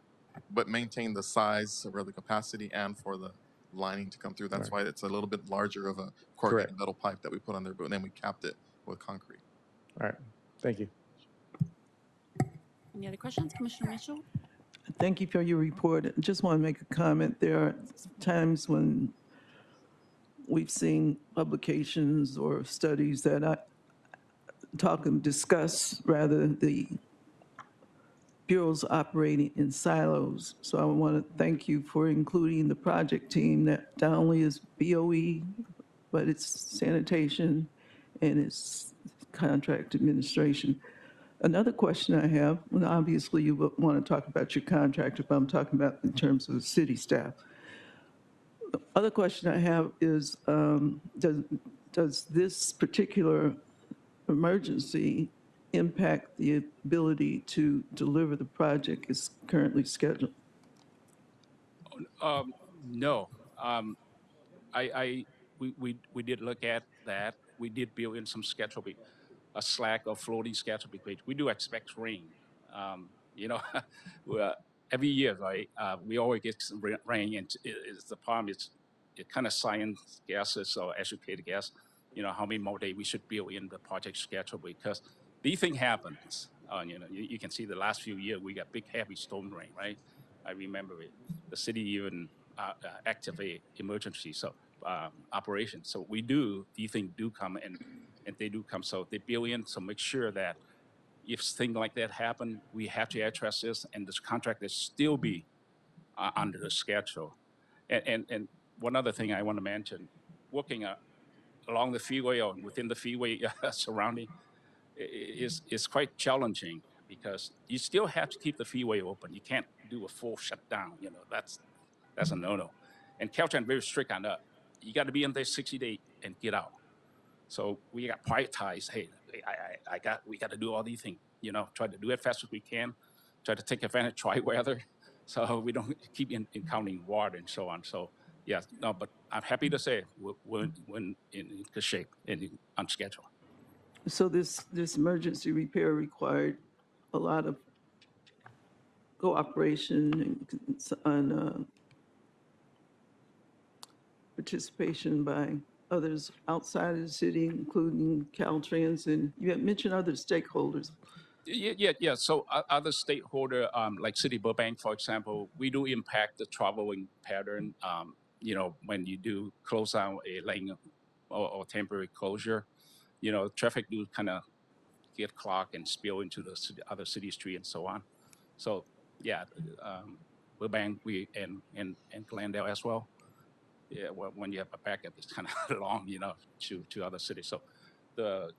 but maintain the size or the capacity and for the lining to come through. That's why it's a little bit larger of a corrugated metal pipe that we put on there, but then we capped it with concrete. All right. Thank you. Any other questions? Commissioner Mitchell? Thank you for your report. I just want to make a comment. There are times when we've seen publications or studies that discuss rather the bureaus operating in silos. So I want to thank you for including the project team that not only is BOE, but it's sanitation and it's contract administration. Another question I have, and obviously you want to talk about your contractor, but I'm talking about in terms of the city staff. The other question I have is, does this particular emergency impact the ability to deliver the project as currently scheduled? No. We did look at that. We did build in some schedule, a slack or floating schedule because we do expect rain. You know, every year, right? We always get some rain, and the problem is it kind of science gases or educated gas. You know, how many more days we should build in the project schedule because these things happens. You know, you can see the last few years we got big heavy storm rain, right? I remember it. The city even activate emergency operations. So these things do come and and they do come. So they build in, so make sure that if things like that happen, we have to address this, and this contract will still be under the schedule. And one other thing I want to mention, working along the freeway or within the freeway surrounding is quite challenging because you still have to keep the freeway open. You can't do a full shutdown. You know, that's a no-no. And Caltrans very strict on that. You got to be in there 60 days and get out. So we got prioritized. Hey, we got to do all these things. You know, try to do it fast as we can. Try to take advantage of dry weather, so we don't keep encountering water and so on. So yeah, no, but I'm happy to say we're in good shape and on schedule. So this emergency repair required a lot of cooperation and participation by others outside of the city, including Caltrans, and you had mentioned other stakeholders. Yeah. So other stakeholder, like City of Burbank, for example, we do impact the traveling pattern. You know, when you do close down a lane or temporary closure, you know, traffic do kind of get clogged and spill into the other city street and so on. So yeah, Burbank and Glendale as well. Yeah, well, when you have a backup, it's kind of long, you know, to other cities. So the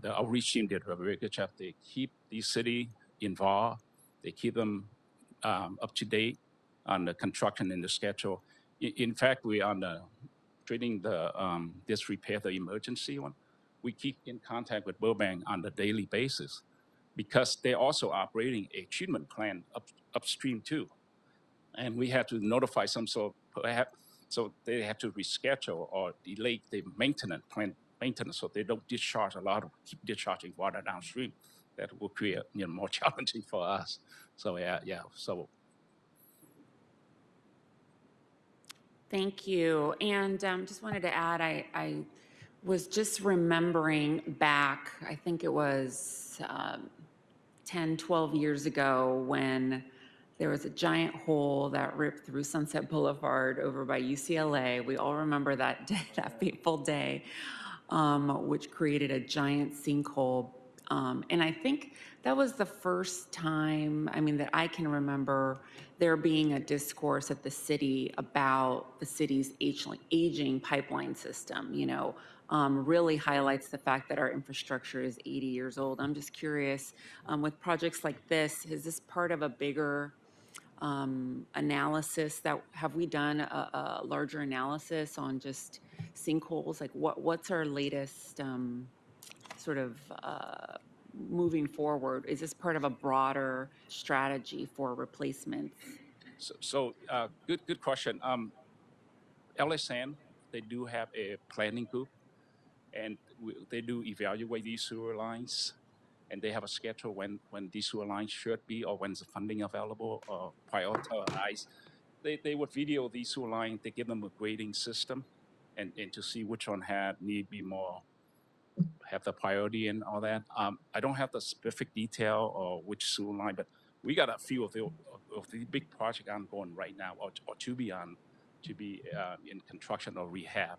outreach team did a very good job. They keep the city involved. They keep them up to date on the construction and the schedule. In fact, we are treating this repair, the emergency one. We keep in contact with Burbank on a daily basis because they're also operating a treatment plant upstream too. And we have to notify some, so they have to reschedule or delay the plant maintenance, so they don't keep discharging water downstream. That will create, you know, more challenging for us. So yeah. So Thank you. And just wanted to add, I was just remembering back, I think it was 10, 12 years ago when there was a giant hole that ripped through Sunset Boulevard over by UCLA. We all remember that day, that fateful day, which created a giant sinkhole. And I think that was the first time, I mean, that I can remember there being a discourse at the city about the city's aging pipeline system, you know, really highlights the fact that our infrastructure is 80 years old. I'm just curious, with projects like this, is this part of a bigger analysis that, have we done a larger analysis on just sinkholes? Like what's our latest sort of moving forward? Is this part of a broader strategy for replacements? So good question. LSN, they do have a planning group, and they do evaluate these sewer lines, and they have a schedule when these sewer lines should be, or when's the funding available, or prioritize. They would video these sewer lines. They give them a grading system, and to see which one need be more, have the priority and all that. I don't have the specific detail or which sewer line, but we got a few of the big project ongoing right now, or to be in construction or rehab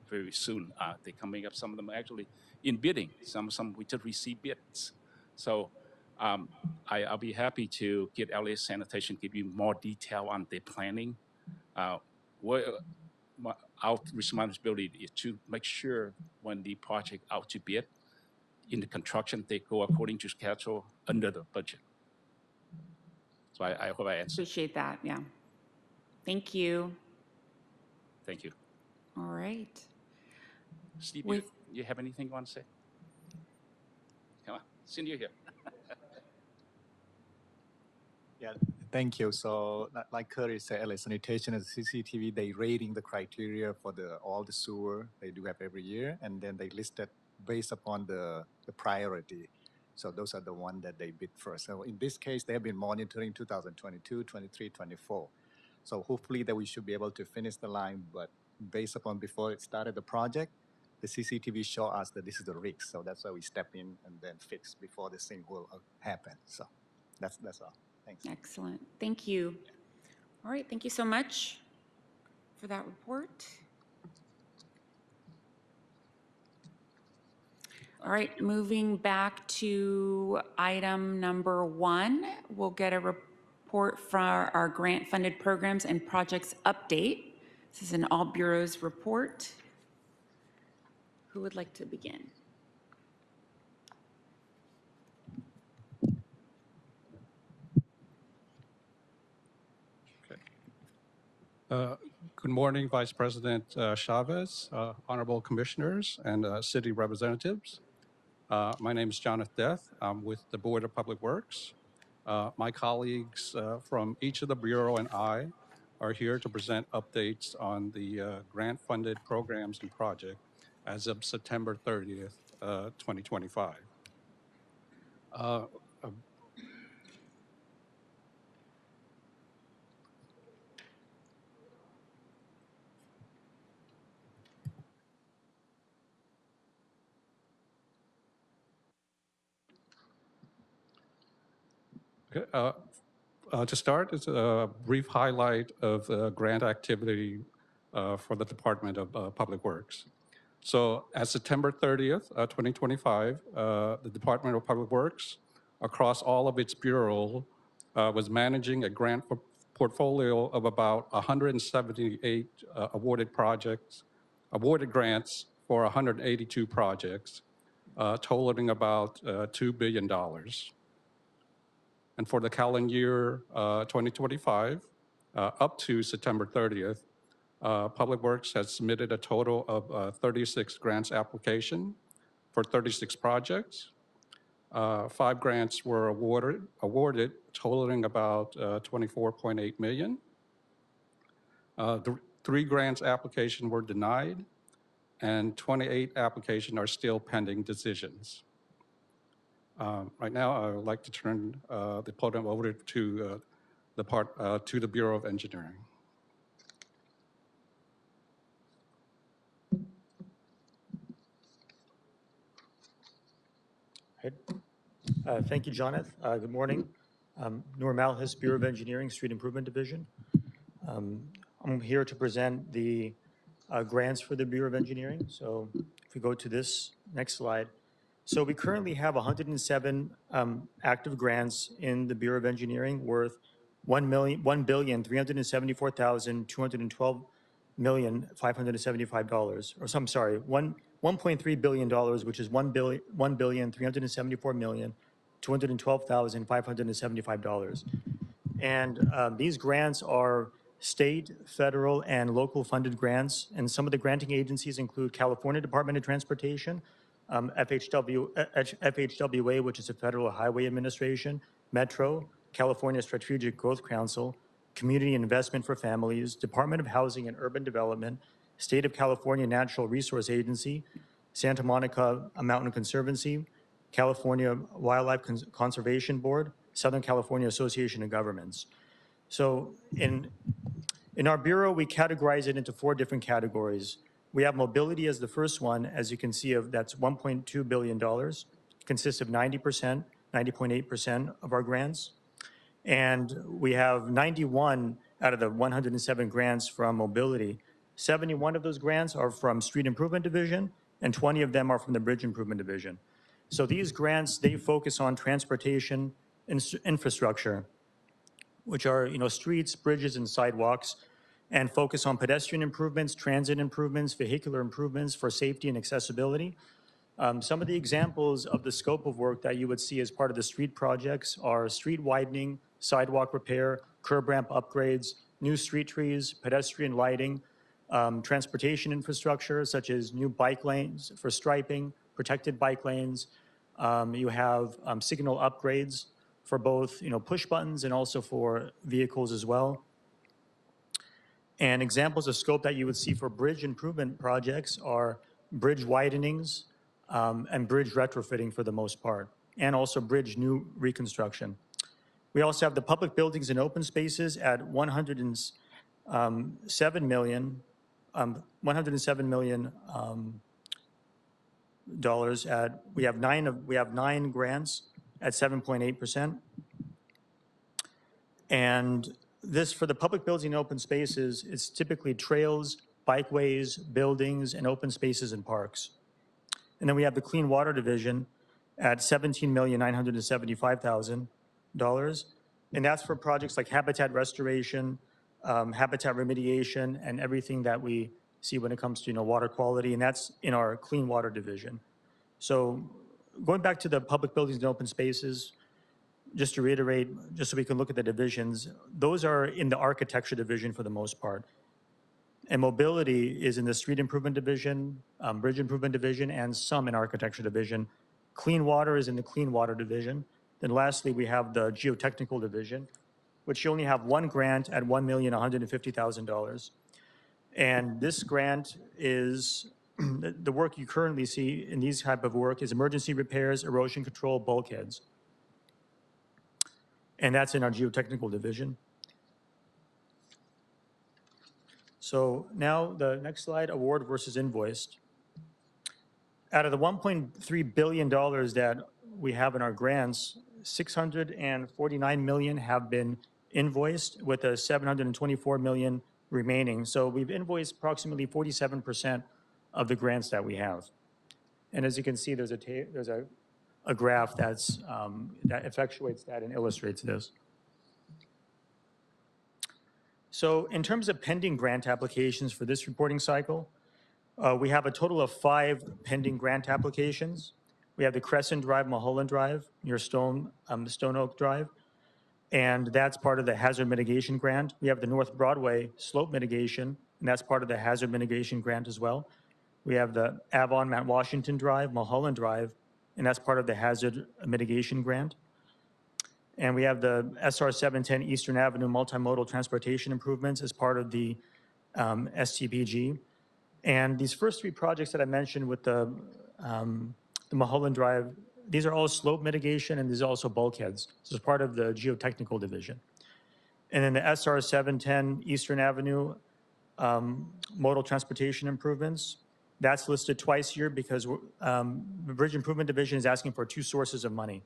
very soon. They're coming up. Some of them are actually in bidding. Some we just received bids. So I'll be happy to get LA Sanitation, give you more detail on the planning. Our responsibility is to make sure when the project out to bid in the construction, they go according to schedule under the budget. So I hope I answered. Appreciate that, yeah. Thank you. Thank you. All right. Steve, you have anything you want to say? Come on, Cindy, you're here. Yeah, thank you. So like Curtis said, LA Sanitation and CCTV, they rating the criteria for all the sewer they do have every year, and then they list it based upon the priority. So those are the ones that they bid first. So in this case, they have been monitoring 2022, 23, 24. So hopefully that we should be able to finish the line, but based upon before it started the project, the CCTV show us that this is the risk. So that's why we step in and then fix before this thing will happen. So that's all. Thanks. Excellent. Thank you. All right. Thank you so much for that report. All right, moving back to item number 1, we'll get a report for our grant-funded programs and projects update. This is an all bureaus report. Who would like to begin? Good morning, Vice President Chavez, honorable commissioners, and city representatives. My name is Jonathan Death. I'm with the Board of Public Works. My colleagues from each of the Bureau and I are here to present updates on the grant-funded programs and project as of September 30th, 2025. Okay, to start, is a brief highlight of grant activity for the Department of Public Works. So as September 30th, 2025, the Department of Public Works, across all of its bureau, was managing a grant portfolio of about 178 awarded grants for 182 projects, totaling about $2 billion. And for the calendar year 2025, up to September 30th, Public Works has submitted a total of 36 grants application for 36 projects. 5 grants were awarded totaling about $24.8 million. 3 grants application were denied, and 28 applications are still pending decisions. Right now, I would like to turn the podium over to the Bureau of Engineering. Thank you, Jonathan. Good morning. Noor Malhis, Bureau of Engineering, Street Improvement Division. I'm here to present the grants for the Bureau of Engineering. So if we go to this next slide. So we currently have 107 active grants in the Bureau of Engineering worth $1,374,212,575, or I'm sorry, $1.3 billion, which is $1,374,212,575. And these grants are state, federal, and local funded grants. And some of the granting agencies include California Department of Transportation, FHWA, which is the Federal Highway Administration, Metro, California Strategic Growth Council, Community Investment for Families, Department of Housing and Urban Development, State of California Natural Resource Agency, Santa Monica Mountain Conservancy, California Wildlife Conservation Board, Southern California Association of Governments. So in our Bureau, we categorize it into 4 different categories. We have mobility as the first one, as you can see, that's $1.2 billion. It consists of 90.8% of our grants. And we have 91 out of the 107 grants from mobility. 71 of those grants are from Street Improvement Division, and 20 of them are from the Bridge Improvement Division. So these grants, they focus on transportation infrastructure, which are, streets, bridges, and sidewalks, and focus on pedestrian improvements, transit improvements, vehicular improvements for safety and accessibility. Some of the examples of the scope of work that you would see as part of the street projects are street widening, sidewalk repair, curb ramp upgrades, new street trees, pedestrian lighting, transportation infrastructure such as new bike lanes for striping, protected bike lanes. You have signal upgrades for both push buttons and also for vehicles as well. And examples of scope that you would see for bridge improvement projects are bridge widenings and bridge retrofitting for the most part, and also bridge new reconstruction. We also have the public buildings and open spaces at $107 million we have 9 grants at 7.8%. And this, for the public buildings and open spaces, it's typically trails, bikeways, buildings, and open spaces and parks. And then we have the Clean Water Division at $17,975,000. And that's for projects like habitat restoration, habitat remediation, and everything that we see when it comes to, water quality. And that's in our Clean Water Division. So going back to the public buildings and open spaces, just to reiterate, just so we can look at the divisions, those are in the architecture division for the most part. And mobility is in the street improvement division, bridge improvement division, and some in architecture division. Clean water is in the clean water division. Then lastly, we have the geotechnical division, which you only have one grant at $1,150,000. And this grant is, the work you currently see in these type of work is emergency repairs, erosion control, bulkheads. And that's in our geotechnical division. So now the next slide, award versus invoiced. Out of the $1.3 billion that we have in our grants, $649 million have been invoiced with a $724 million remaining. So we've invoiced approximately 47% of the grants that we have. And as you can see, there's a graph that's, that effectuates that and illustrates this. So in terms of pending grant applications for this reporting cycle, we have a total of 5 pending grant applications. We have the Crescent Drive, Mulholland Drive, near Stone Oak Drive, and that's part of the hazard mitigation grant. We have the North Broadway slope mitigation, and that's part of the hazard mitigation grant as well. We have the Avon Mount Washington Drive, Mulholland Drive, and that's part of the hazard mitigation grant. And we have the SR 710 Eastern Avenue multimodal transportation improvements as part of the STPG. And these first 3 projects that I mentioned with the Mulholland Drive, these are all slope mitigation, and these are also bulkheads. So it's part of the geotechnical division. And then the SR 710 Eastern Avenue modal transportation improvements, that's listed twice here because the Bridge Improvement Division is asking for 2 sources of money.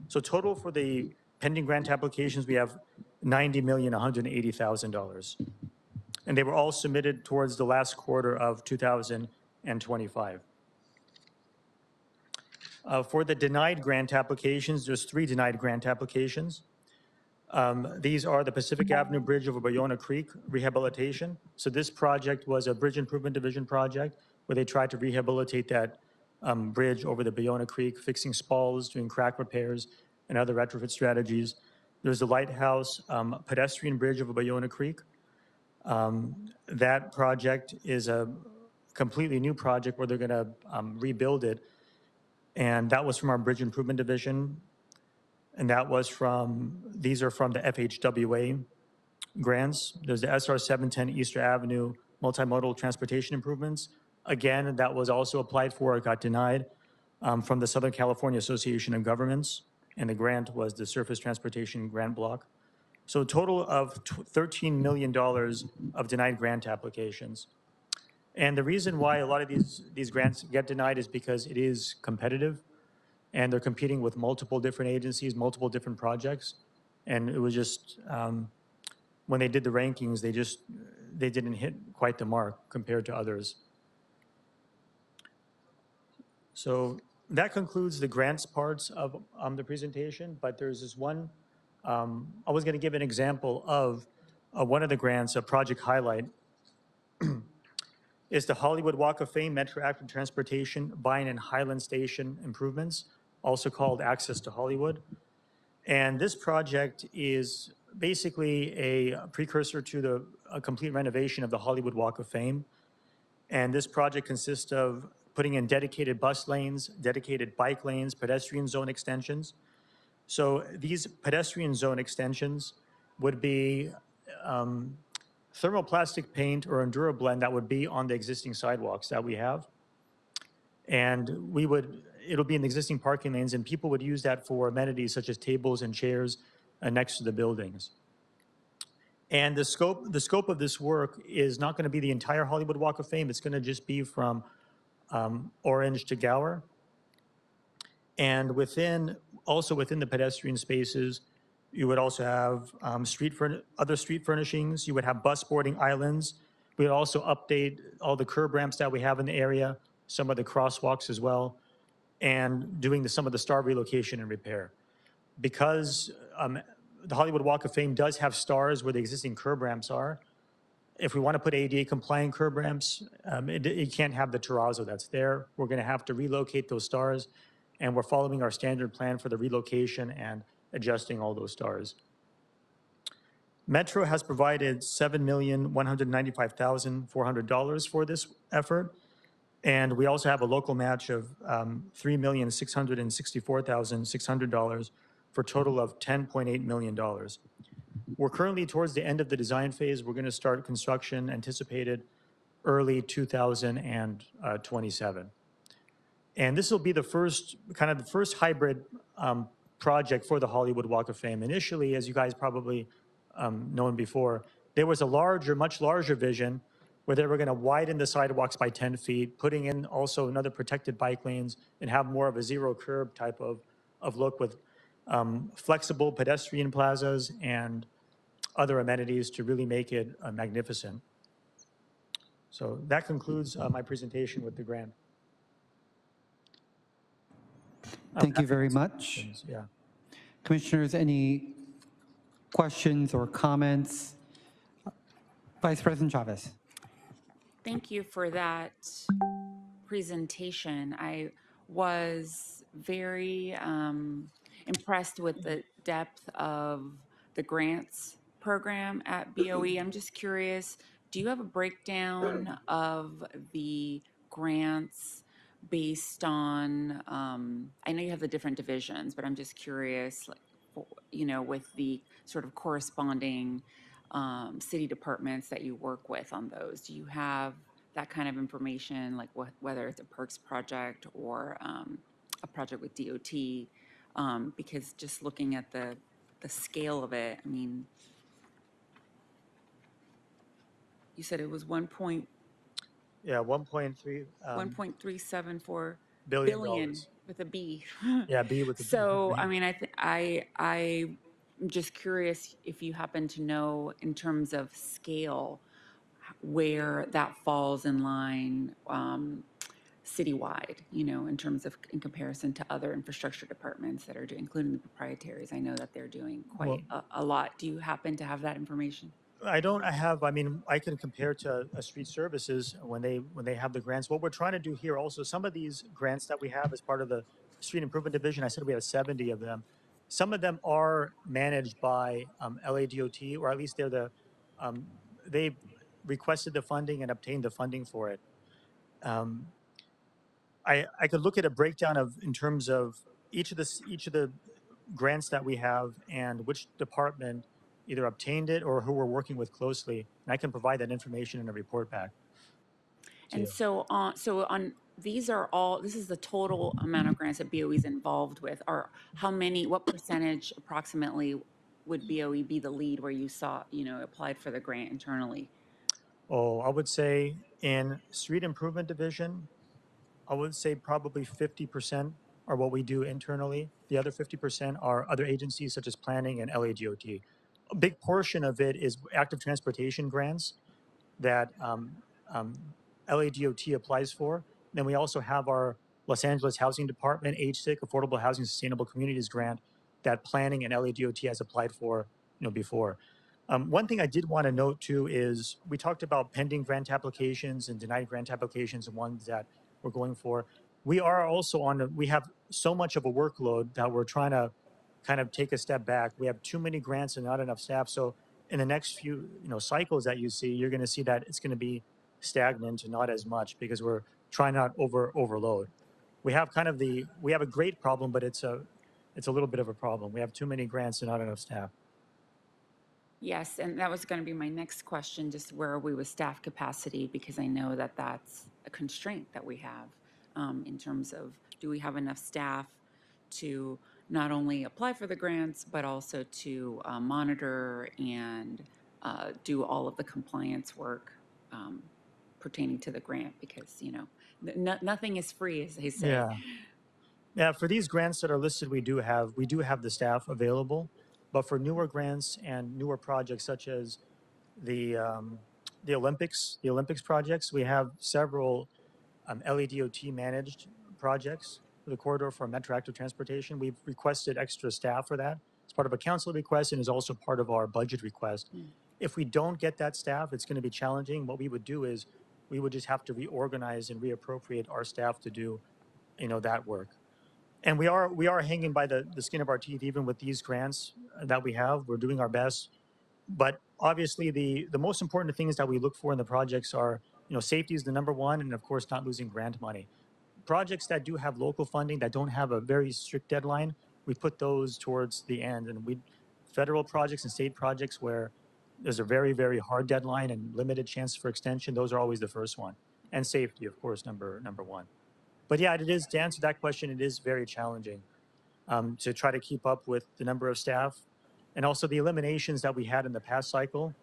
So total for the pending grant applications, we have $90,180,000. And they were all submitted towards the last quarter of 2025. For the denied grant applications, there's 3 denied grant applications. These are the Pacific Avenue Bridge over Bayona Creek rehabilitation. So this project was a Bridge Improvement Division project where they tried to rehabilitate that bridge over the Bayona Creek, fixing spalls, doing crack repairs, and other retrofit strategies. There's the Lighthouse pedestrian bridge over Bayona Creek. That project is a completely new project where they're going to rebuild it. And that was from our Bridge Improvement Division. And that was these are from the FHWA grants. There's the SR 710 Eastern Avenue multimodal transportation improvements. Again, that was also applied for, it got denied from the Southern California Association of Governments. And the grant was the Surface Transportation Grant Block. So a total of $13 million of denied grant applications. And the reason why a lot of these grants get denied is because it is competitive and they're competing with multiple different agencies, multiple different projects. And it was just, when they did the rankings, they didn't hit quite the mark compared to others. So that concludes the grants parts of the presentation, but there's this one, I was going to give an example of one of the grants, a project highlight, is the Hollywood Walk of Fame Metro Active Transportation Vine and Highland Station improvements, also called Access to Hollywood. And this project is basically a precursor to a complete renovation of the Hollywood Walk of Fame. And this project consists of putting in dedicated bus lanes, dedicated bike lanes, pedestrian zone extensions. So these pedestrian zone extensions would be thermoplastic paint or EnduraBlend that would be on the existing sidewalks that we have. And it'll be in the existing parking lanes, and people would use that for amenities such as tables and chairs next to the buildings. And the scope of this work is not going to be the entire Hollywood Walk of Fame. It's going to just be from Orange to Gower. And also within the pedestrian spaces, you would also have other street furnishings. You would have bus boarding islands. We would also update all the curb ramps that we have in the area some of the crosswalks as well, and doing some of the star relocation and repair. Because the Hollywood Walk of Fame does have stars where the existing curb ramps are, if we want to put ADA compliant curb ramps, it can't have the terrazzo that's there. We're going to have to relocate those stars, and we're following our standard plan for the relocation and adjusting all those stars. Metro has provided $7,195,400 for this effort, and we also have a local match of $3,664,600 for a total of $10.8 million. We're currently towards the end of the design phase. We're going to start construction anticipated early 2027. And this will be the first hybrid project for the Hollywood Walk of Fame. Initially, as you guys probably known before, there was a much larger vision where they were going to widen the sidewalks by 10 feet, putting in also another protected bike lanes and have more of a zero curb type of look with flexible pedestrian plazas and other amenities to really make it magnificent. So that concludes my presentation with the grant. Thank you very much. Yeah. Commissioners, any questions or comments? Vice President Chavez. Thank you for that presentation. I was very impressed with the depth of the grants program at BOE. I'm just curious, do you have a breakdown of the grants based on, I know you have the different divisions, but I'm just curious, like, you know, with the sort of corresponding city departments that you work with on those, do you have that kind of information, like whether it's a Perks project or a project with DOT? Because just looking at the scale of it, I mean, you said it was 1.3 1.374 billion with a B. Yeah, B with a B. So, I mean, I'm just curious if you happen to know in terms of scale where that falls in line citywide, you know, in terms of in comparison to other infrastructure departments that are doing, including the proprietaries. I know that they're doing quite a lot. Do you happen to have that information? I mean, I can compare to street services when they have the grants. What we're trying to do here also, some of these grants that we have as part of the street improvement division, I said we have 70 of them. Some of them are managed by LADOT, or at least they're they requested the funding and obtained the funding for it. I could look at a breakdown in terms of each of the grants that we have and which department either obtained it or who we're working with closely, and I can provide that information in a report back. And so on these are all, this is the total amount of grants that BOE is involved with. What percentage approximately would BOE be the lead where you saw, you know, applied for the grant internally? Oh, I would say in street improvement division, I would say probably 50% are what we do internally. The other 50% are other agencies such as planning and LADOT. A big portion of it is active transportation grants that LADOT applies for. Then we also have our Los Angeles Housing Department, HSIC, Affordable Housing Sustainable Communities grant that planning and LADOT has applied for, you know, before. One thing I did want to note too is we talked about pending grant applications and denied grant applications and ones that we're going for. We are also we have so much of a workload that we're trying to kind of take a step back. We have too many grants and not enough staff. So in the next few, you know, cycles that you see, you're going to see that it's going to be stagnant and not as much because we're trying not overload. We have we have a great problem, but it's a little bit of a problem. We have too many grants and not enough staff. Yes, and that was going to be my next question, just where are we with staff capacity? Because I know that that's a constraint that we have in terms of, do we have enough staff to not only apply for the grants, but also to monitor and do all of the compliance work pertaining to the grant? Because, you know, nothing is free, as they say. Yeah. Yeah, for these grants that are listed, we do have the staff available. But for newer grants and newer projects such as the Olympics projects, we have several LADOT managed projects for the corridor for Metro Active Transportation. We've requested extra staff for that. It's part of a council request and is also part of our budget request. If we don't get that staff, it's going to be challenging. What we would do is we would just have to reorganize and reappropriate our staff to do, that work. And we are hanging by the skin of our teeth, even with these grants that we have. We're doing our best. But obviously, the most important things that we look for in the projects are, safety is the number one, and of course, not losing grant money. Projects that do have local funding, that don't have a very strict deadline, we put those towards the end. And federal projects and state projects where there's a very, very hard deadline and limited chance for extension, those are always the first one. And safety, of course, number one. But yeah, to answer that question, it is very challenging to try to keep up with the number of staff. And also the eliminations that we had in the past cycle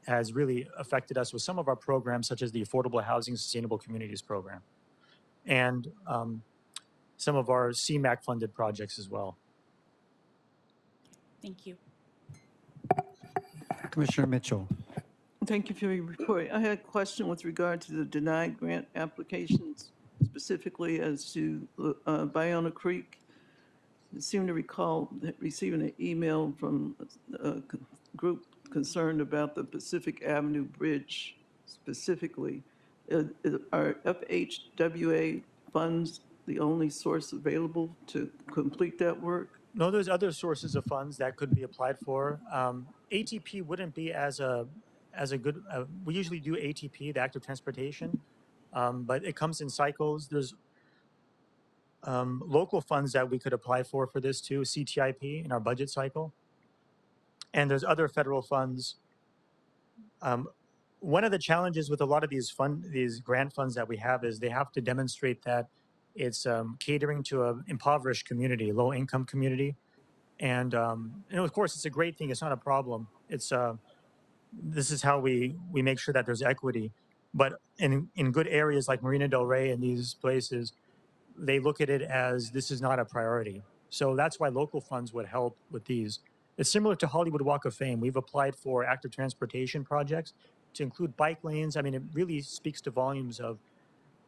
has really affected us with some of our programs, such as the Affordable Housing Sustainable Communities Program, and some of our CMAQ funded projects as well. Thank you. Commissioner Mitchell. Thank you for your report. I had a question with regard to the denied grant applications, specifically as to Bayona Creek. I seem to recall receiving an email from a group concerned about the Pacific Avenue Bridge specifically. Are FHWA funds the only source available to complete that work? No, there's other sources of funds that could be applied for. ATP wouldn't be as a good. We usually do ATP, the active transportation, but it comes in cycles. There's local funds that we could apply for this too, CTIP in our budget cycle, and there's other federal funds. One of the challenges with a lot of these grant funds that we have is they have to demonstrate that it's catering to an impoverished community, low-income community, and of course it's a great thing. It's not a problem. It's this is how we make sure that there's equity. But in good areas like Marina Del Rey and these places, they look at it as this is not a priority. So that's why local funds would help with these. It's similar to Hollywood Walk of Fame. We've applied for active transportation projects to include bike lanes. I mean, it really speaks to volumes of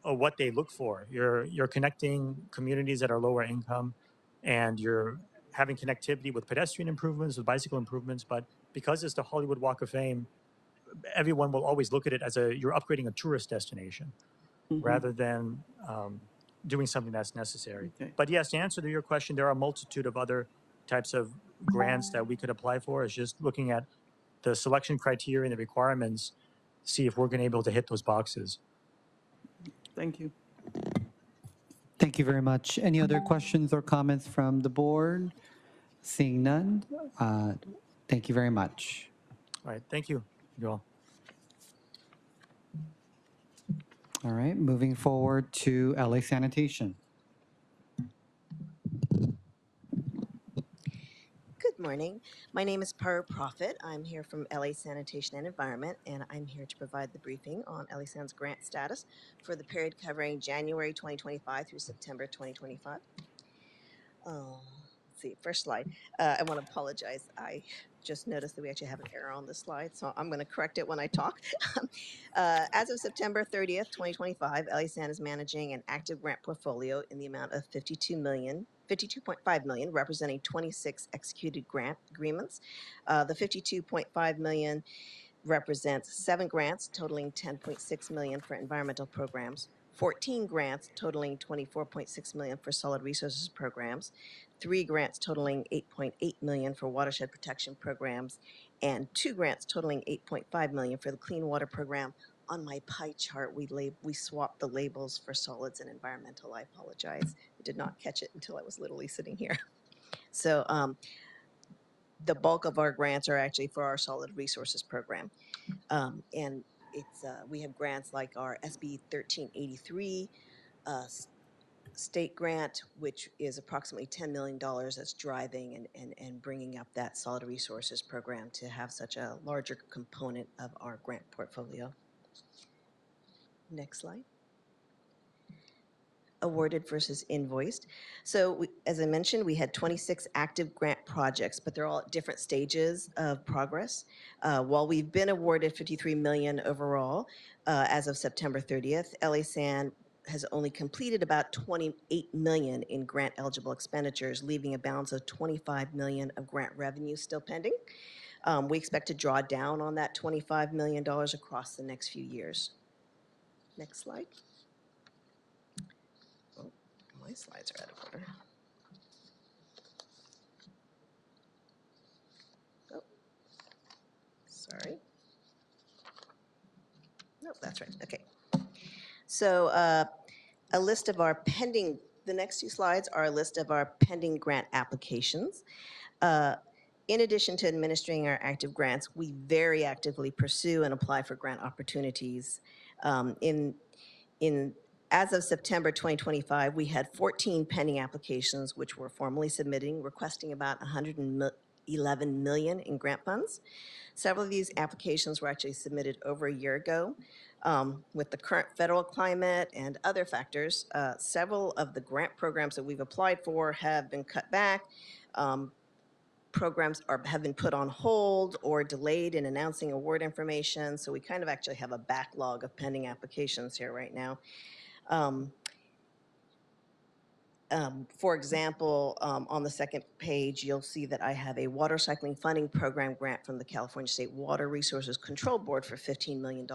what they look for. You're connecting communities that are lower income, and you're having connectivity with pedestrian improvements, with bicycle improvements. But because it's the Hollywood Walk of Fame, everyone will always look at it as you're upgrading a tourist destination rather than doing something that's necessary. Okay. But yes, to answer to your question, there are a multitude of other types of grants that we could apply for. It's just looking at the selection criteria and the requirements, see if we're going to be able to hit those boxes. Thank you. Thank you very much. Any other questions or comments from the board? Seeing none, thank you very much. All right, thank you, you all. All right, moving forward to LA Sanitation. Good morning. My name is Paro Prophet. I'm here from LA Sanitation and Environment, and I'm here to provide the briefing on LA San's grant status for the period covering January 2025 through September 2025. Let's see, first slide. I want to apologize. I just noticed that we actually have an error on this slide, so I'm going to correct it when I talk. As of September 30th, 2025, LA San is managing an active grant portfolio in the amount of $52.5 million, representing 26 executed grant agreements. The $52.5 million represents 7 grants totaling $10.6 million for environmental programs, 14 grants totaling $24.6 million for solid resources programs, 3 grants totaling $8.8 million for watershed protection programs, and 2 grants totaling $8.5 million for the clean water program. On my pie chart, we swapped the labels for solids and environmental. I apologize. I did not catch it until I was literally sitting here. So the bulk of our grants are actually for our solid resources program. And it's we have grants like our SB 1383 state grant, which is approximately $10 million that's driving and bringing up that solid resources program to have such a larger component of our grant portfolio. Next slide. Awarded versus invoiced. So as I mentioned, we had 26 active grant projects, but they're all at different stages of progress. While we've been awarded $53 million overall as of September 30th, LA San has only completed about 28 million in grant eligible expenditures, leaving a balance of 25 million of grant revenue still pending. We expect to draw down on that $25 million across the next few years. Next slide. Oh, my slides are out of order. Oh, sorry. Nope, that's right. Okay. So a list of our pending, the next two slides are a list of our pending grant applications. In addition to administering our active grants, we very actively pursue and apply for grant opportunities. As of September 2025, we had 14 pending applications which were formally submitting, requesting about $111 million in grant funds. Several of these applications were actually submitted over a year ago. With the current federal climate and other factors, several of the grant programs that we've applied for have been cut back. Programs have been put on hold or delayed in announcing award information. So we kind of actually have a backlog of pending applications here right now. For example, on the second page, you'll see that I have a water cycling funding program grant from the California State Water Resources Control Board for $15 million.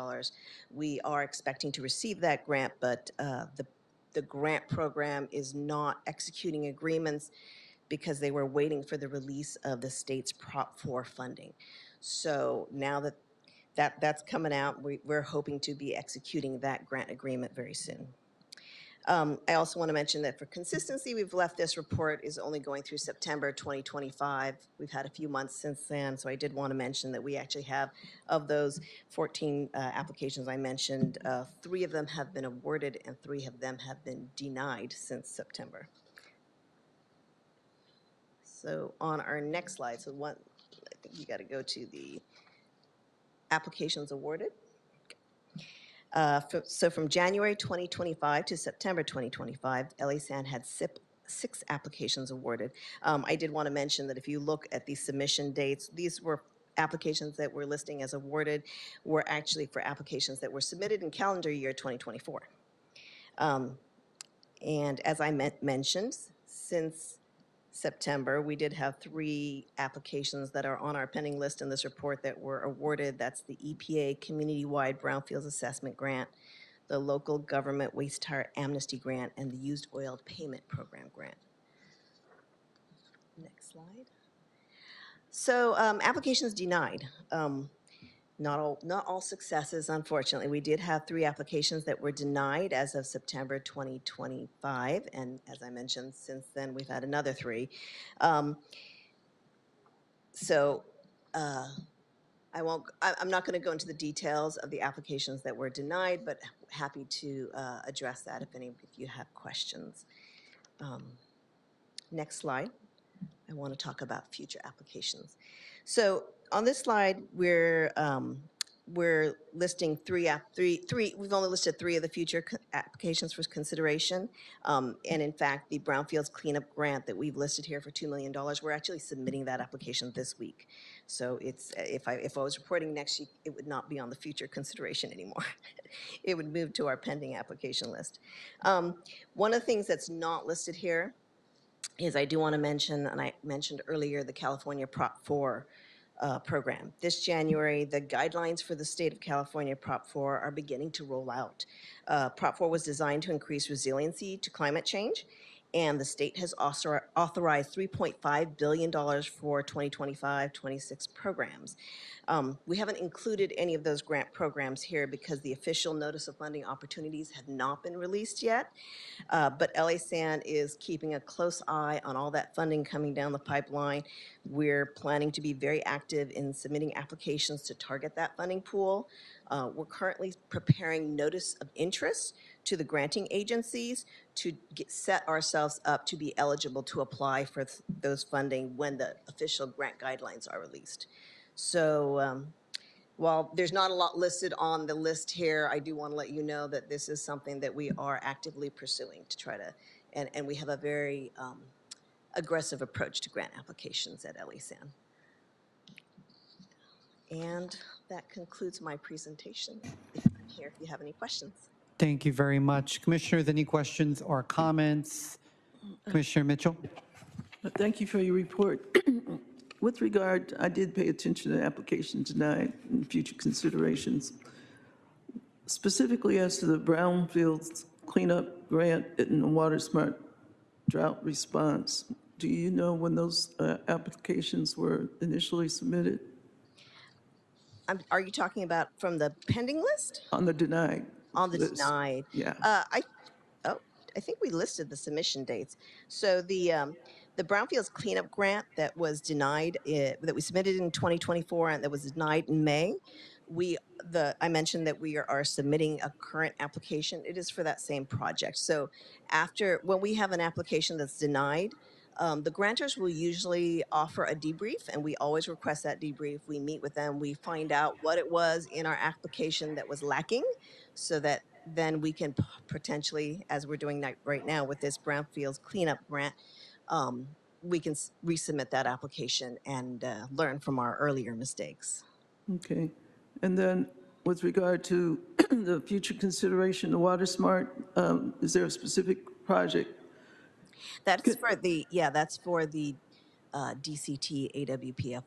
We are expecting to receive that grant, but the grant program is not executing agreements because they were waiting for the release of the state's Prop 4 funding. So now that that's coming out, we're hoping to be executing that grant agreement very soon. I also want to mention that for consistency, we've left this report is only going through September 2025. We've had a few months since then, so I did want to mention that we actually have, of those 14 applications I mentioned, 3 of them have been awarded and 3 of them have been denied since September. So on our next slide, so I think you got to go to the applications awarded. So from January 2025 to September 2025, LA-SAN had 6 applications awarded. I did want to mention that if you look at the submission dates, these were applications that we're listing as awarded were actually for applications that were submitted in calendar year 2024. And as I mentioned, since September, we did have 3 applications that are on our pending list in this report that were awarded. That's the EPA Community-Wide Brownfields Assessment Grant, the Local Government Waste Tire Amnesty Grant, and the Used Oil Payment Program Grant. Next slide. So applications denied. Not all successes, unfortunately. We did have 3 applications that were denied as of September 2025, and as I mentioned, since then we've had another 3. I'm not going to go into the details of the applications that were denied, but happy to address that if you have questions. Next slide. I want to talk about future applications. So on this slide, we're listing three. We've only listed 3 of the future applications for consideration. And in fact, the Brownfields Cleanup Grant that we've listed here for $2 million, we're actually submitting that application this week. So it's if I was reporting next week, it would not be on the future consideration anymore. It would move to our pending application list. One of the things that's not listed here is I do want to mention, and I mentioned earlier, the California Prop 4 program. This January, the guidelines for the state of California Prop 4 are beginning to roll out. Prop 4 was designed to increase resiliency to climate change, and the state has also authorized $3.5 billion for 2025-26 programs. We haven't included any of those grant programs here because the official notice of funding opportunities have not been released yet. But LA-SAN is keeping a close eye on all that funding coming down the pipeline. We're planning to be very active in submitting applications to target that funding pool. We're currently preparing notice of interest to the granting agencies to set ourselves up to be eligible to apply for those funding when the official grant guidelines are released. So while there's not a lot listed on the list here, I do want to let you know that this is something that we are actively pursuing to try to, and we have a very aggressive approach to grant applications at LA-SAN. And that concludes my presentation. I'm here if you have any questions. Thank you very much. Commissioners, any questions or comments? Commissioner Mitchell? Thank you for your report. With regard, I did pay attention to the application tonight and future considerations. Specifically as to the brownfields cleanup grant and the Water Smart drought response, do you know when those applications were initially submitted? Are you talking about from the pending list? On the denied On the list. denied. Yeah. I think we listed the submission dates. So the brownfields cleanup grant that was denied, that we submitted in 2024 and that was denied in May. I mentioned that we are submitting a current application. It is for that same project. So when we have an application that's denied, the grantors will usually offer a debrief, and we always request that debrief. We meet with them. We find out what it was in our application that was lacking, so that then we can potentially, as we're doing right now with this brownfields cleanup grant, we can resubmit that application and learn from our earlier mistakes. Okay. And then with regard to the future consideration, the Water Smart, is there a specific project? That's for the DCT AWPF.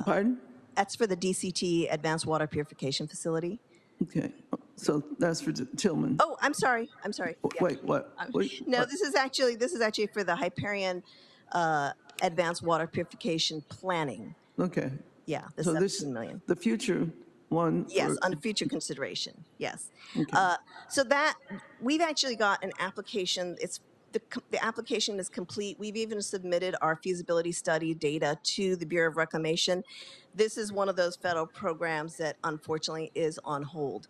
Pardon? That's for the DCT Advanced Water Purification Facility. Okay, so that's for Tillman. Oh, I'm sorry. Yeah. Wait, what? No, what? this is actually for the Hyperion Advanced Water Purification Planning. Okay. Yeah, the So 17 million. The future one? Yes, under future consideration. Yes. Okay. So that we've actually got an application. The application is complete. We've even submitted our feasibility study data to the Bureau of Reclamation. This is one of those federal programs that unfortunately is on hold.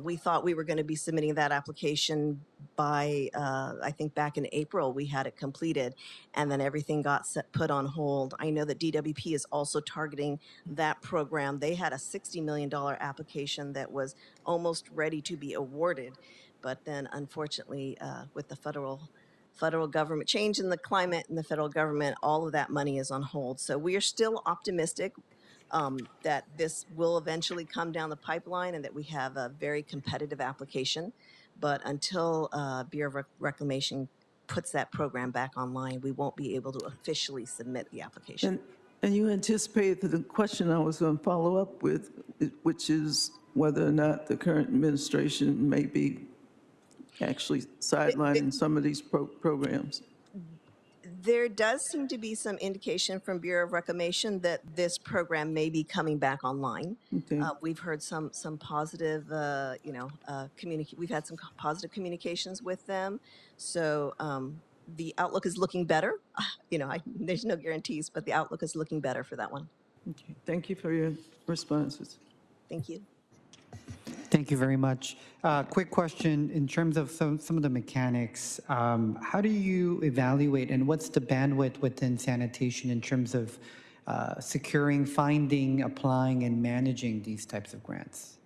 We thought we were going to be submitting that application by, I think back in April, we had it completed, and then everything got put on hold. I know that DWP is also targeting that program. They had a $60 million application that was almost ready to be awarded, but then unfortunately with the federal government change in the climate and the federal government, all of that money is on hold. So we are still optimistic that this will eventually come down the pipeline and that we have a very competitive application. But until Bureau of Reclamation puts that program back online, we won't be able to officially submit the application. And you anticipate that the question I was going to follow up with, which is whether or not the current administration may be actually sidelining some of these programs. There does seem to be some indication from Bureau of Reclamation that this program may be coming back online. Okay. We've heard some positive, we've had some positive communications with them. So the outlook is looking better. There's no guarantees, but the outlook is looking better for that one. Okay. Thank you for your responses. Thank you. Thank you very much. Quick question, in terms of some of the mechanics, how do you evaluate and what's the bandwidth within sanitation in terms of securing, finding, applying, and managing these types of grants?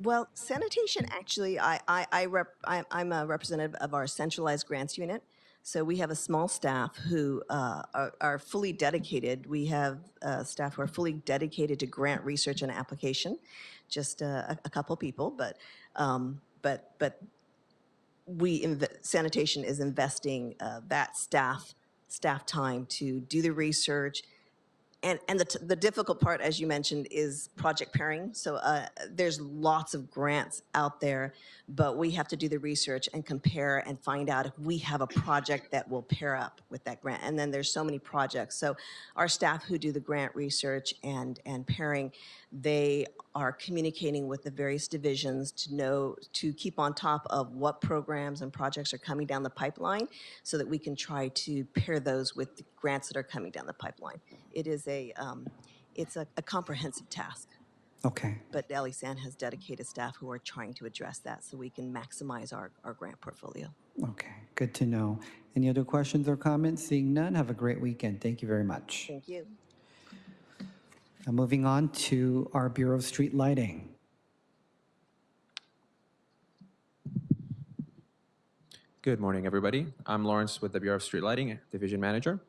Well, sanitation, actually, I'm a representative of our centralized grants unit. So we have a small staff who are fully dedicated. We have staff who are fully dedicated to grant research and application, just a couple people, but sanitation is investing that staff time to do the research. And the difficult part, as you mentioned, is project pairing. So there's lots of grants out there, but we have to do the research and compare and find out if we have a project that will pair up with that grant. And then there's so many projects. So our staff who do the grant research and pairing, they are communicating with the various divisions to keep on top of what programs and projects are coming down the pipeline so that we can try to pair those with the grants that are coming down the pipeline. It is it's a comprehensive task. Okay. But LESAN has dedicated staff who are trying to address that so we can maximize our grant portfolio. Okay, good to know. Any other questions or comments? Seeing none, have a great weekend. Thank you very much. Thank you. Now moving on to our Bureau of Street Lighting. Good morning, everybody. I'm Lawrence with the Bureau of Street Lighting, Division Manager.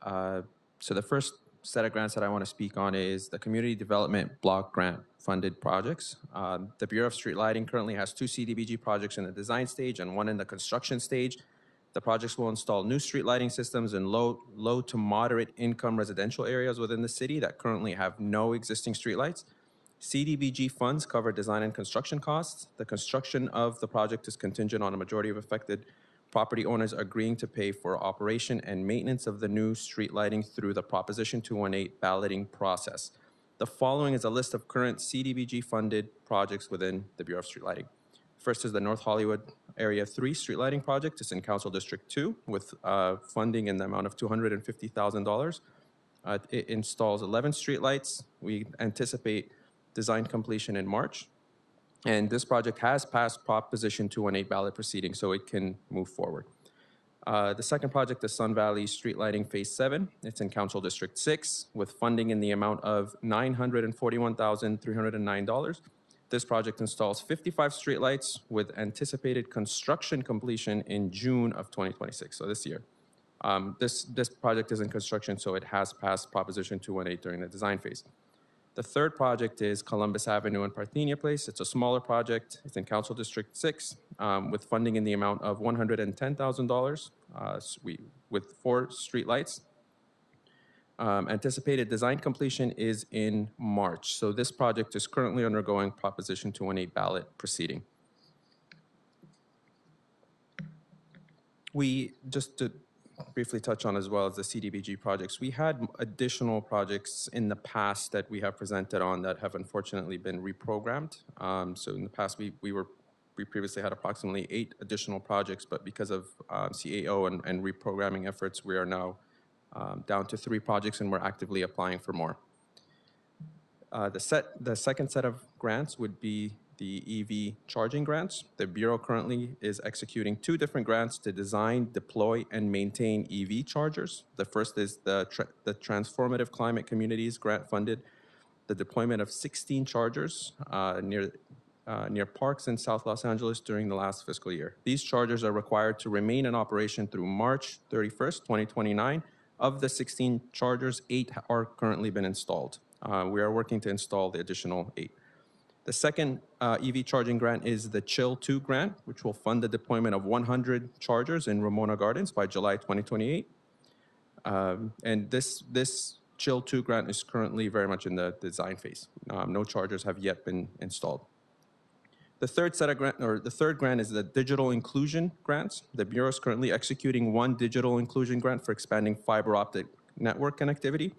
So the first set of grants that I want to speak on is the Community Development Block Grant funded projects. The Bureau of Street Lighting currently has 2 CDBG projects in the design stage and 1 in the construction stage. The projects will install new street lighting systems in low to moderate income residential areas within the city that currently have no existing streetlights. CDBG funds cover design and construction costs. The construction of the project is contingent on a majority of affected property owners agreeing to pay for operation and maintenance of the new street lighting through the Proposition 218 balloting process. The following is a list of current CDBG funded projects within the Bureau of Street Lighting. First is the North Hollywood Area 3 street lighting project. It's in Council District 2 with funding in the amount of $250,000. It installs 11 streetlights. We anticipate design completion in March. And this project has passed Proposition 218 ballot proceedings, so it can move forward. The second project is Sun Valley Street Lighting Phase 7. It's in Council District 6 with funding in the amount of $941,309. This project installs 55 streetlights with anticipated construction completion in June of 2026, so this year. This project is in construction, so it has passed Proposition 218 during the design phase. The third project is Columbus Avenue and Parthenia Place. It's a smaller project. It's in Council District 6 with funding in the amount of $110,000 with 4 streetlights. Anticipated design completion is in March. So this project is currently undergoing Proposition 218 ballot proceeding. Just to briefly touch on as well as the CDBG projects, we had additional projects in the past that we have presented on that have unfortunately been reprogrammed. So in the past, we previously had approximately 8 additional projects, but because of CAO and reprogramming efforts, we are now down to 3 projects, and we're actively applying for more. The second set of grants would be the EV charging grants. The Bureau currently is executing 2 different grants to design, deploy, and maintain EV chargers. The first is the Transformative Climate Communities grant funded the deployment of 16 chargers near parks in South Los Angeles during the last fiscal year. These chargers are required to remain in operation through March 31st, 2029. Of the 16 chargers, 8 are currently been installed. We are working to install the additional 8. The second EV charging grant is the Chill 2 grant, which will fund the deployment of 100 chargers in Ramona Gardens by July 2028. And this Chill 2 grant is currently very much in the design phase. No chargers have yet been installed. The third grant is the Digital Inclusion Grants. The Bureau is currently executing 1 digital inclusion grant for expanding fiber optic network connectivity.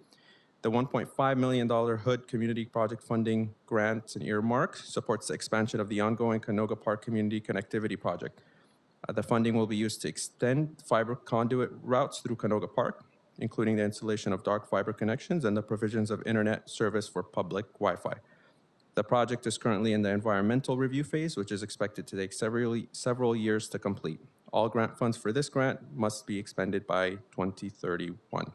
The $1.5 million HOOD Community Project Funding Grants and Earmark supports the expansion of the ongoing Canoga Park Community Connectivity Project. The funding will be used to extend fiber conduit routes through Canoga Park, including the installation of dark fiber connections and the provisions of internet service for public Wi-Fi. The project is currently in the environmental review phase, which is expected to take several years to complete. All grant funds for this grant must be expended by 2031.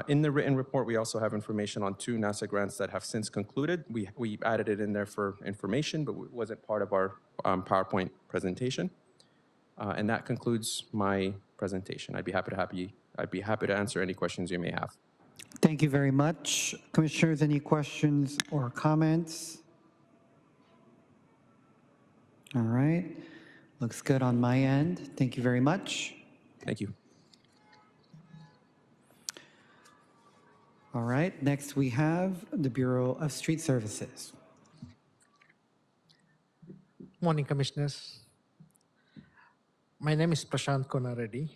In the written report, we also have information on 2 NASA grants that have since concluded. We added it in there for information, but it wasn't part of our PowerPoint presentation. And that concludes my presentation. I'd be happy to answer any questions you may have. Thank you very much. Commissioners, any questions or comments? All right. Looks good on my end. Thank you very much. Thank you. All right. Next, we have the Bureau of Street Services. Morning, Commissioners. My name is Prashant Konareddy,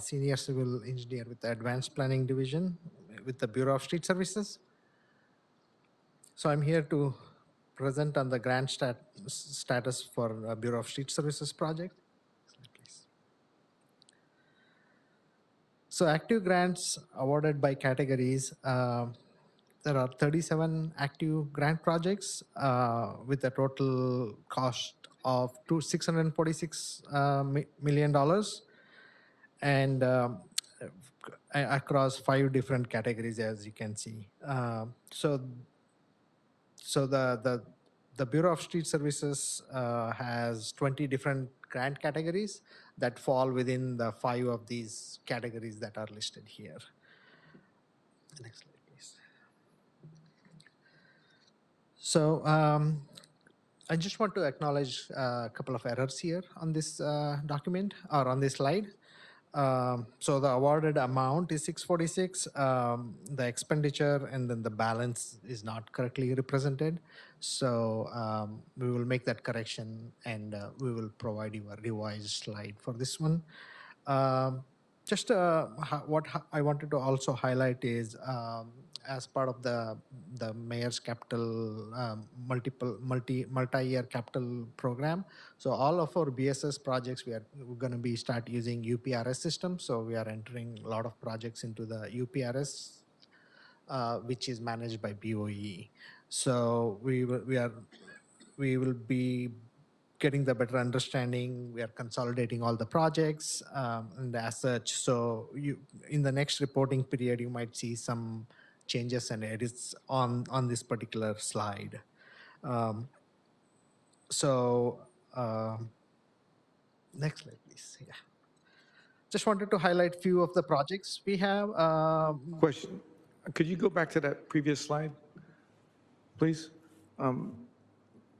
Senior Civil Engineer with the Advanced Planning Division with the Bureau of Street Services. So I'm here to present on the grant status for Bureau of Street Services project. So active grants awarded by categories, there are 37 active grant projects with a total cost of $646 million and across 5 different categories, as you can see. So the Bureau of Street Services has 20 different grant categories that fall within the 5 of these categories that are listed here. Next slide. So I just want to acknowledge a couple of errors here on this document or on this slide. So the awarded amount is 646. The expenditure and then the balance is not correctly represented. So we will make that correction and we will provide you a revised slide for this one. Just I wanted to also highlight is as part of the mayor's capital multi-year capital program. So all of our BSS projects we're going to be start using UPRS system. So we are entering a lot of projects into the UPRS, which is managed by BOE. So we will be getting the better understanding. We are consolidating all the projects and as such. So in the next reporting period, you might see some changes and edits on this particular slide. Next slide, please. Yeah. Just wanted to highlight few of the projects we have. Question, could you go back to that previous slide, please?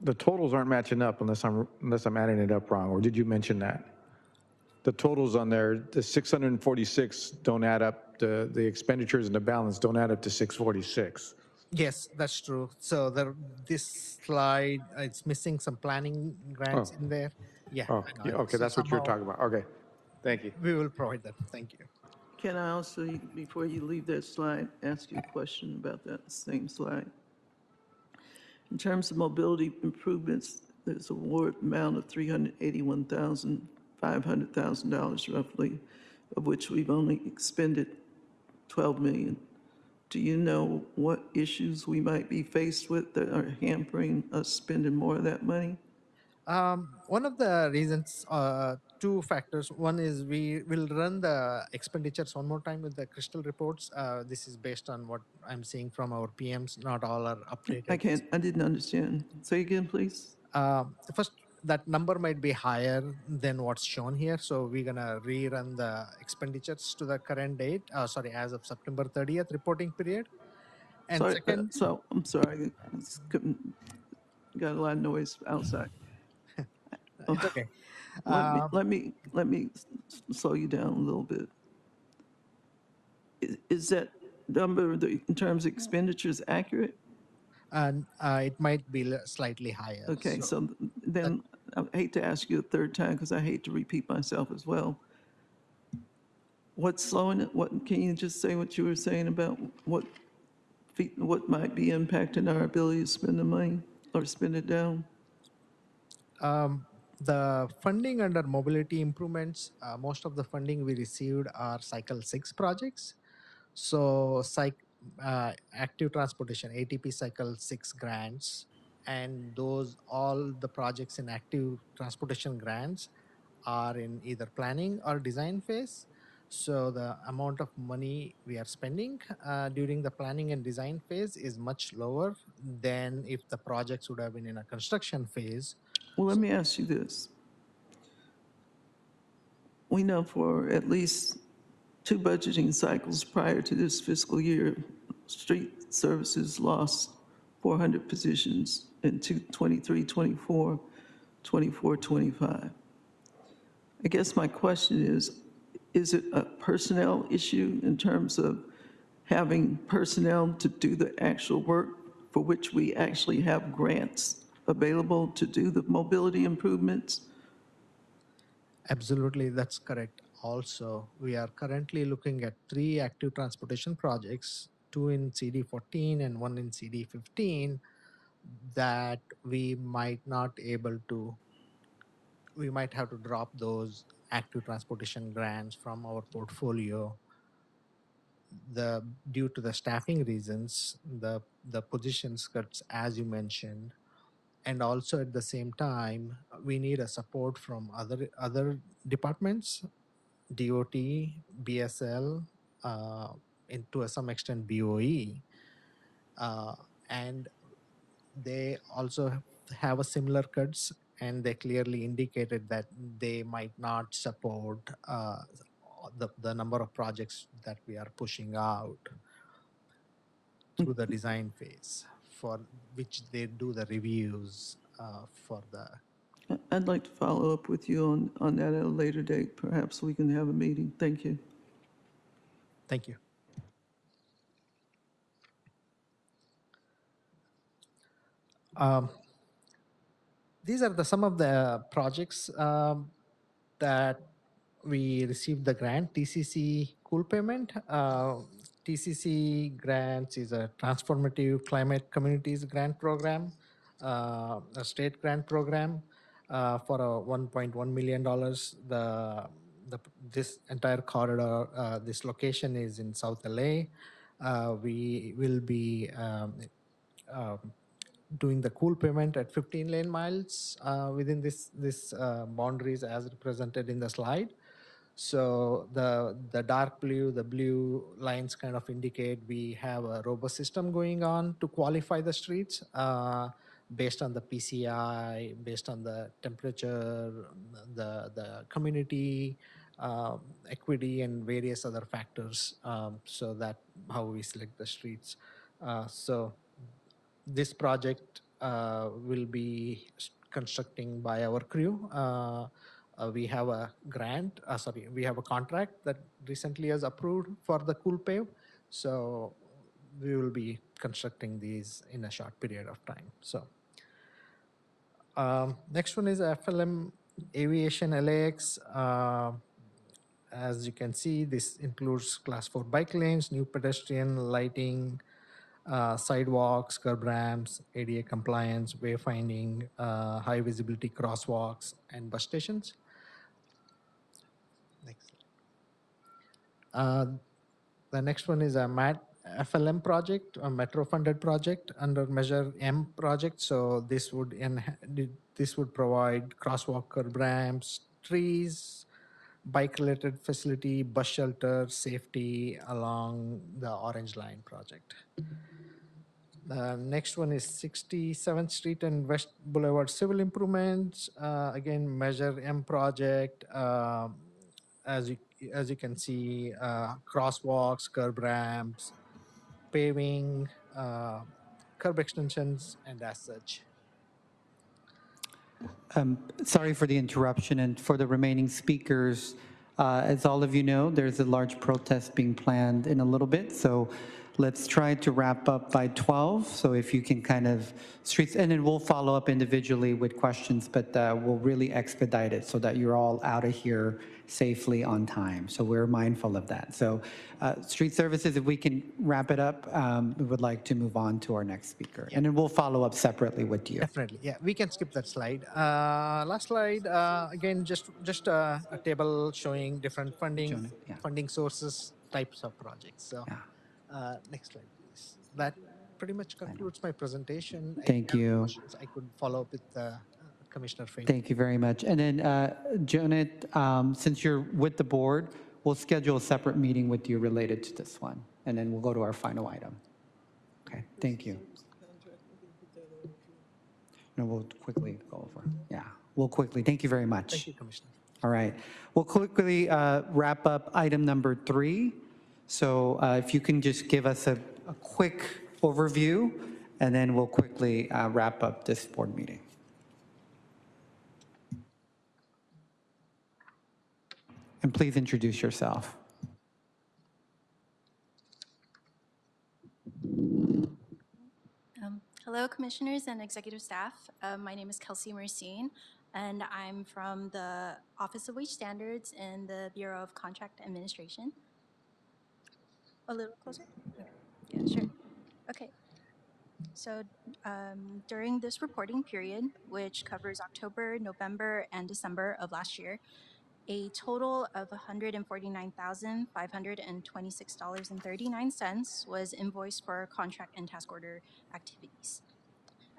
The totals aren't matching up unless I'm adding it up wrong, or did you mention that? The totals on there, the 646 don't add up, the expenditures and the balance don't add up to 646. Yes, that's true. So this slide, it's missing some planning grants in there. Yeah. Oh, I know. yeah, okay, So that's what you're somehow talking about. Okay, thank you. we will provide that. Thank you. Can I also, before you leave that slide, ask you a question about that same slide? In terms of mobility improvements, there's an award amount of $381,500,000 roughly, of which we've only expended $12 million. Do you know what issues we might be faced with that are hampering us spending more of that money? One of the reasons, two factors. One is we will run the expenditures one more time with the crystal reports. This is based on what I'm seeing from our PMs. Not all are updated. I didn't understand. Say again, please. First, that number might be higher than what's shown here. So we're gonna rerun the expenditures to the current date. Sorry, as of September 30th reporting period. And Sorry, second, so I'm sorry, got a lot of noise outside. it's okay. Let me slow you down a little bit. Is that number in terms of expenditures accurate? And it might be slightly higher. Okay, so then I hate to ask you a third time because I hate to repeat myself as well. What's slowing it? What can you just say what you were saying about what might be impacting our ability to spend the money or spend it down? The funding under mobility improvements, most of the funding we received are Cycle 6 projects. So active transportation, ATP Cycle 6 grants, and all the projects in active transportation grants are in either planning or design phase. So the amount of money we are spending during the planning and design phase is much lower than if the projects would have been in a construction phase. Well, let me ask you this. We know for at least 2 budgeting cycles prior to this fiscal year, street services lost 400 positions in 23-24, 24-25. I guess my question is it a personnel issue in terms of having personnel to do the actual work for which we actually have grants available to do the mobility improvements? Absolutely, that's correct. Also, we are currently looking at 3 active transportation projects, 2 in CD14 and 1 in CD15, that we might have to drop those active transportation grants from our portfolio. Due to the staffing reasons, the positions cuts, as you mentioned, and also at the same time, we need a support from other departments, DOT, BSL, and to some extent BOE, and they also have a similar cuts, and they clearly indicated that they might not support the number of projects that we are pushing out through the design phase. for which they do the reviews for the. I'd like to follow up with you on that at a later date. Perhaps we can have a meeting. Thank you. Thank you. These are some of the projects that we received the grant, TCC Cool Payment. TCC Grants is a Transformative Climate Communities Grant Program, a state grant program for $1.1 million. This entire corridor, this location is in South LA. We will be doing the cool payment at 15 lane miles within this boundaries as represented in the slide. So the dark blue, the blue lines kind of indicate we have a robust system going on to qualify the streets based on the PCI, based on the temperature, the community equity, and various other factors. So that how we select the streets. So this project will be constructing by our crew. We have a grant, we have a contract that recently was approved for the Cool Pave. So we will be constructing these in a short period of time. So next one is FLM Aviation LAX. As you can see, this includes class 4 bike lanes, new pedestrian lighting, sidewalks, curb ramps, ADA compliance, wayfinding, high visibility crosswalks, and bus stations. Next. The next one is a FLM project, a Metro funded project under Measure M project. So this would provide crosswalk, curb ramps, trees, bike related facility, bus shelter, safety along the Orange Line project. The next one is 67th Street and West Boulevard civil improvements. Again, Measure M project. As you can see, crosswalks, curb ramps, paving, curb extensions, and as such. Sorry for the interruption, and for the remaining speakers, as all of you know, there's a large protest being planned in a little bit, so let's try to wrap up by 12. So if you can kind of streets, and then we'll follow up individually with questions, but we'll really expedite it so that you're all out of here safely on time. So we're mindful of that. So street services, if we can wrap it up, we would like to move on to our next speaker. And then we'll follow up separately with you. Definitely, yeah, we can skip that slide. Last slide, again, just a table showing different funding sources, types of projects. So next slide, please. That pretty much concludes my presentation. Thank you. I could follow up with Commissioner Fain. Thank you very much. And then, Jonat, since you're with the board, we'll schedule a separate meeting with you related to this one, and then we'll go to our final item. Okay, thank you. No, we'll quickly go over. Yeah, we'll quickly. Thank you very much. Thank you, Commissioner. All right, we'll quickly wrap up item number 3. So if you can just give us a quick overview, and then we'll quickly wrap up this board meeting. And please introduce yourself. Hello, commissioners and executive staff. My name is Kelsey Mercine, and I'm from the Office of Wage Standards in the Bureau of Contract Administration. A little closer? Yeah, sure. Okay. So during this reporting period, which covers October, November, and December of last year, a total of $149,526.39 was invoiced for contract and task order activities.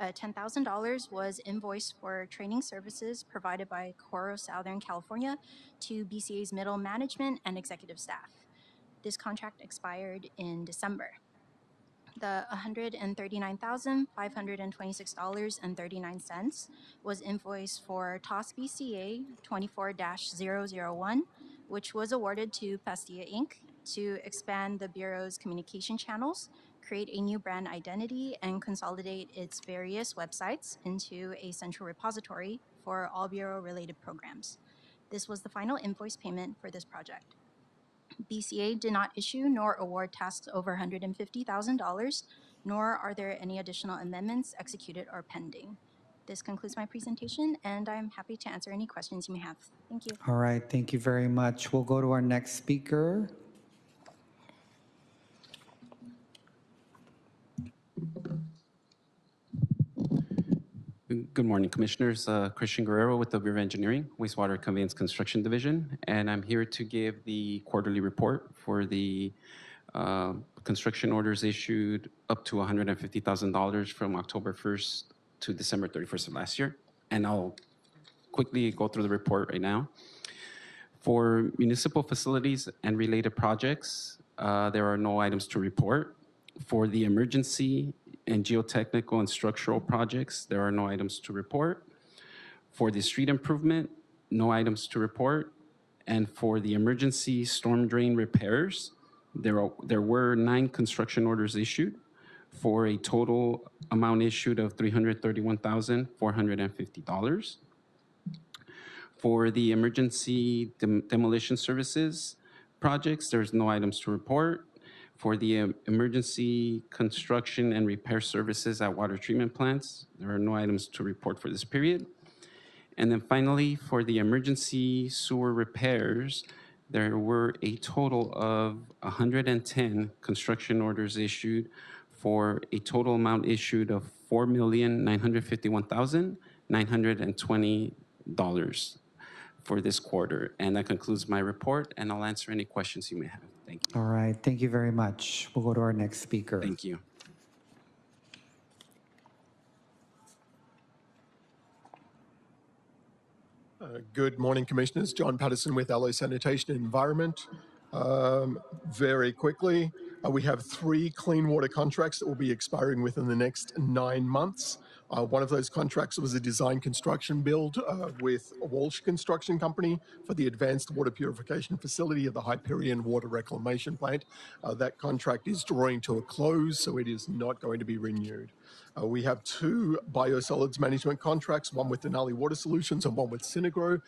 $10,000 was invoiced for training services provided by Coro Southern California to BCA's middle management and executive staff. This contract expired in December. The $139,526.39 was invoiced for TOS BCA 24-001, which was awarded to Pastilla Inc. to expand the Bureau's communication channels create a new brand identity, and consolidate its various websites into a central repository for all Bureau-related programs. This was the final invoice payment for this project. BCA did not issue nor award tasks over $150,000, nor are there any additional amendments executed or pending. This concludes my presentation, and I'm happy to answer any questions you may have. Thank you. All right, thank you very much. We'll go to our next speaker. Good morning, Commissioners. Christian Guerrero with the Bureau of Engineering, Wastewater Conveyance Construction Division, and I'm here to give the quarterly report for the construction orders issued up to $150,000 from October 1st to December 31st of last year. And I'll quickly go through the report right now. For municipal facilities and related projects, there are no items to report. For the emergency and geotechnical and structural projects, there are no items to report. For the street improvement, no items to report. And for the emergency storm drain repairs, there were 9 construction orders issued for a total amount issued of $331,450. For the emergency demolition services projects, there's no items to report. For the emergency construction and repair services at water treatment plants, there are no items to report for this period. And then finally, for the emergency sewer repairs, there were a total of 110 construction orders issued for a total amount issued of $4,951,920 for this quarter. And that concludes my report, and I'll answer any questions you may have. Thank you. All right, thank you very much. We'll go to our next speaker. Thank you. Good morning, Commissioners. John Patterson with Alloy Sanitation and Environment. Very quickly, we have 3 clean water contracts that will be expiring within the next 9 months. One of those contracts was a design construction build with Walsh Construction Company for the advanced water purification facility of the Hyperion Water Reclamation Plant. That contract is drawing to a close, so it is not going to be renewed. We have 2 biosolids management contracts, one with Denali Water Solutions and one with Synagro.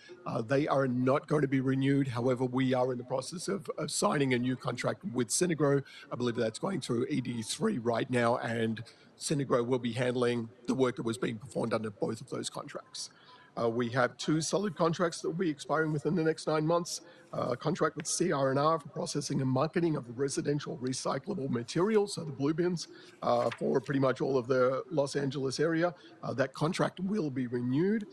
They are not going to be renewed. However, we are in the process of signing a new contract with Synagro. I believe that's going through ED3 right now, and Synagro will be handling the work that was being performed under both of those contracts. We have 2 solid contracts that will be expiring within the next 9 months. A contract with CR&R for processing and marketing of residential recyclable materials, so the blue bins, for pretty much all of the Los Angeles area. That contract will be renewed.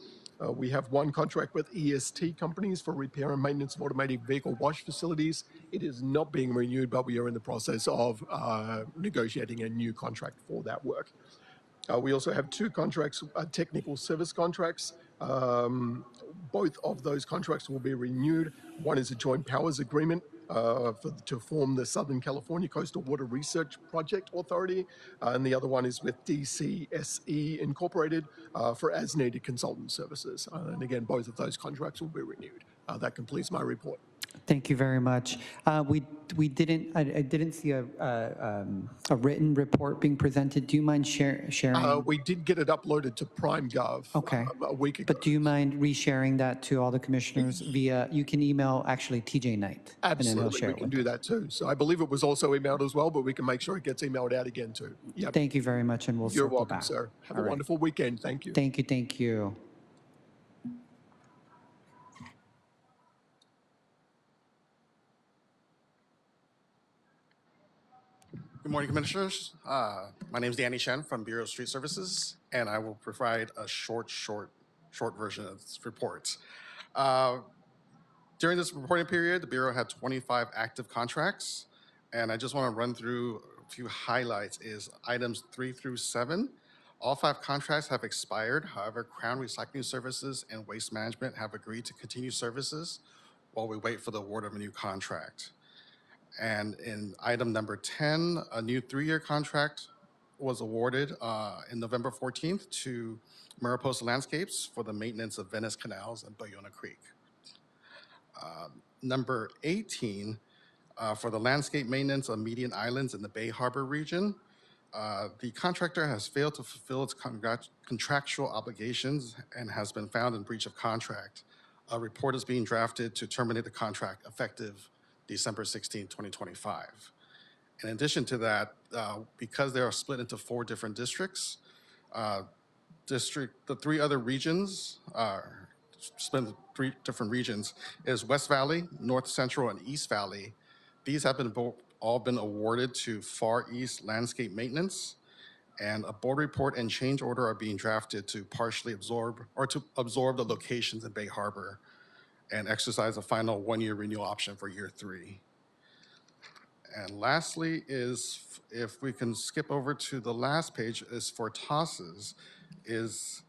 We have 1 contract with EST companies for repair and maintenance of automatic vehicle wash facilities. It is not being renewed, but we are in the process of negotiating a new contract for that work. We also have 2 contracts, technical service contracts. Both of those contracts will be renewed. One is a joint powers agreement to form the Southern California Coastal Water Research Project Authority, and the other one is with DCSE Incorporated for as-needed consultant services. And again, both of those contracts will be renewed. That completes my report. Thank you very much. I didn't see a written report being presented. Do you mind sharing? We did get it uploaded to PrimeGov a week ago. But do you mind resharing that to all the commissioners via, you can email actually TJ Knight. Absolutely, we can do that too. So I believe it was also emailed as well, but we can make sure it gets emailed out again too. Yep. Thank you very much, and we'll You're circle welcome, back. sir. Have All a right. wonderful weekend. Thank you. Thank you, thank you. Good morning, Commissioners. My name is Danny Shen from Bureau of Street Services, and I will provide a short version of this report. During this reporting period, the Bureau had 25 active contracts, and I just want to run through a few highlights is items 3 through 7. All 5 contracts have expired. However, Crown Recycling Services and Waste Management have agreed to continue services while we wait for the award of a new contract. And in item number 10, a new 3-year contract was awarded in November 14th to Mariposa Landscapes for the maintenance of Venice Canals and Bayona Creek. Number 18, for the landscape maintenance of median islands in the Bay Harbor region, The contractor has failed to fulfill its contractual obligations and has been found in breach of contract. A report is being drafted to terminate the contract effective December 16, 2025. In addition to that, because they are split into 4 different districts, the 3 other regions are split into 3 different regions is West Valley, North Central, and East Valley. These have been all been awarded to Far East Landscape Maintenance, and a board report and change order are being drafted to partially absorb the locations in Bay Harbor and exercise a final 1-year renewal option for year 3. And lastly is, if we can skip over to the last page, is for TOSs, is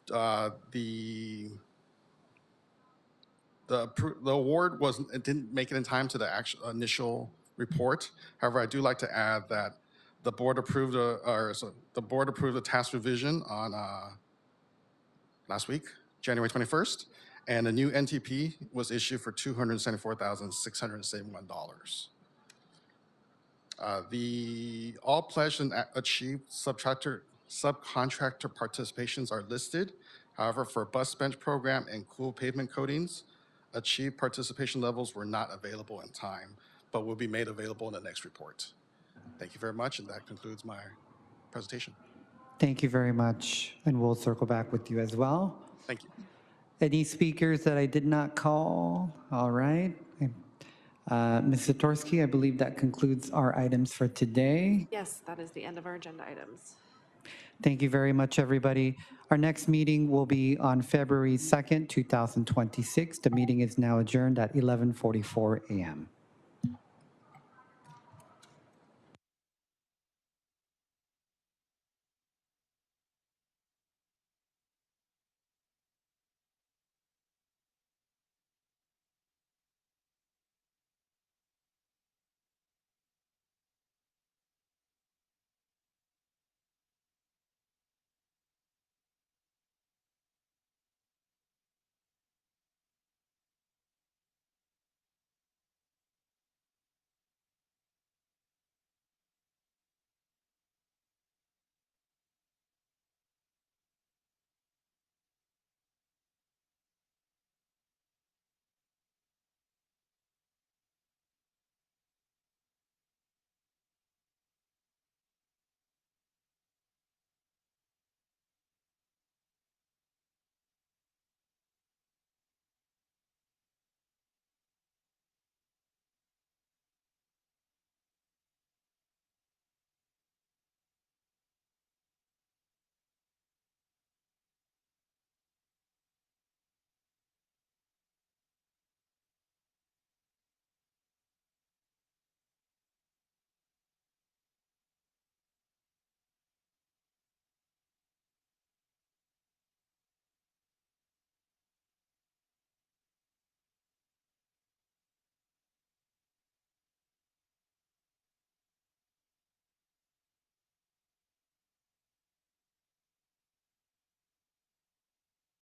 the award it didn't make it in time to the actual initial report. However, I do like to add that the board approved a task revision on last week, January 21st, and a new NTP was issued for $274,671. The all pledged and achieved subcontractor participations are listed. However, for bus bench program and cool pavement coatings, achieved participation levels were not available in time, but will be made available in the next report. Thank you very much, and that concludes my presentation. Thank you very much, and we'll circle back with you as well. Thank you. Any speakers that I did not call? All right. Ms. Zatorsky, I believe that concludes our items for today. Yes, that is the end of our agenda items. Thank you very much, everybody. Our next meeting will be on February 2nd, 2026. The meeting is now adjourned at 11:44 a.m.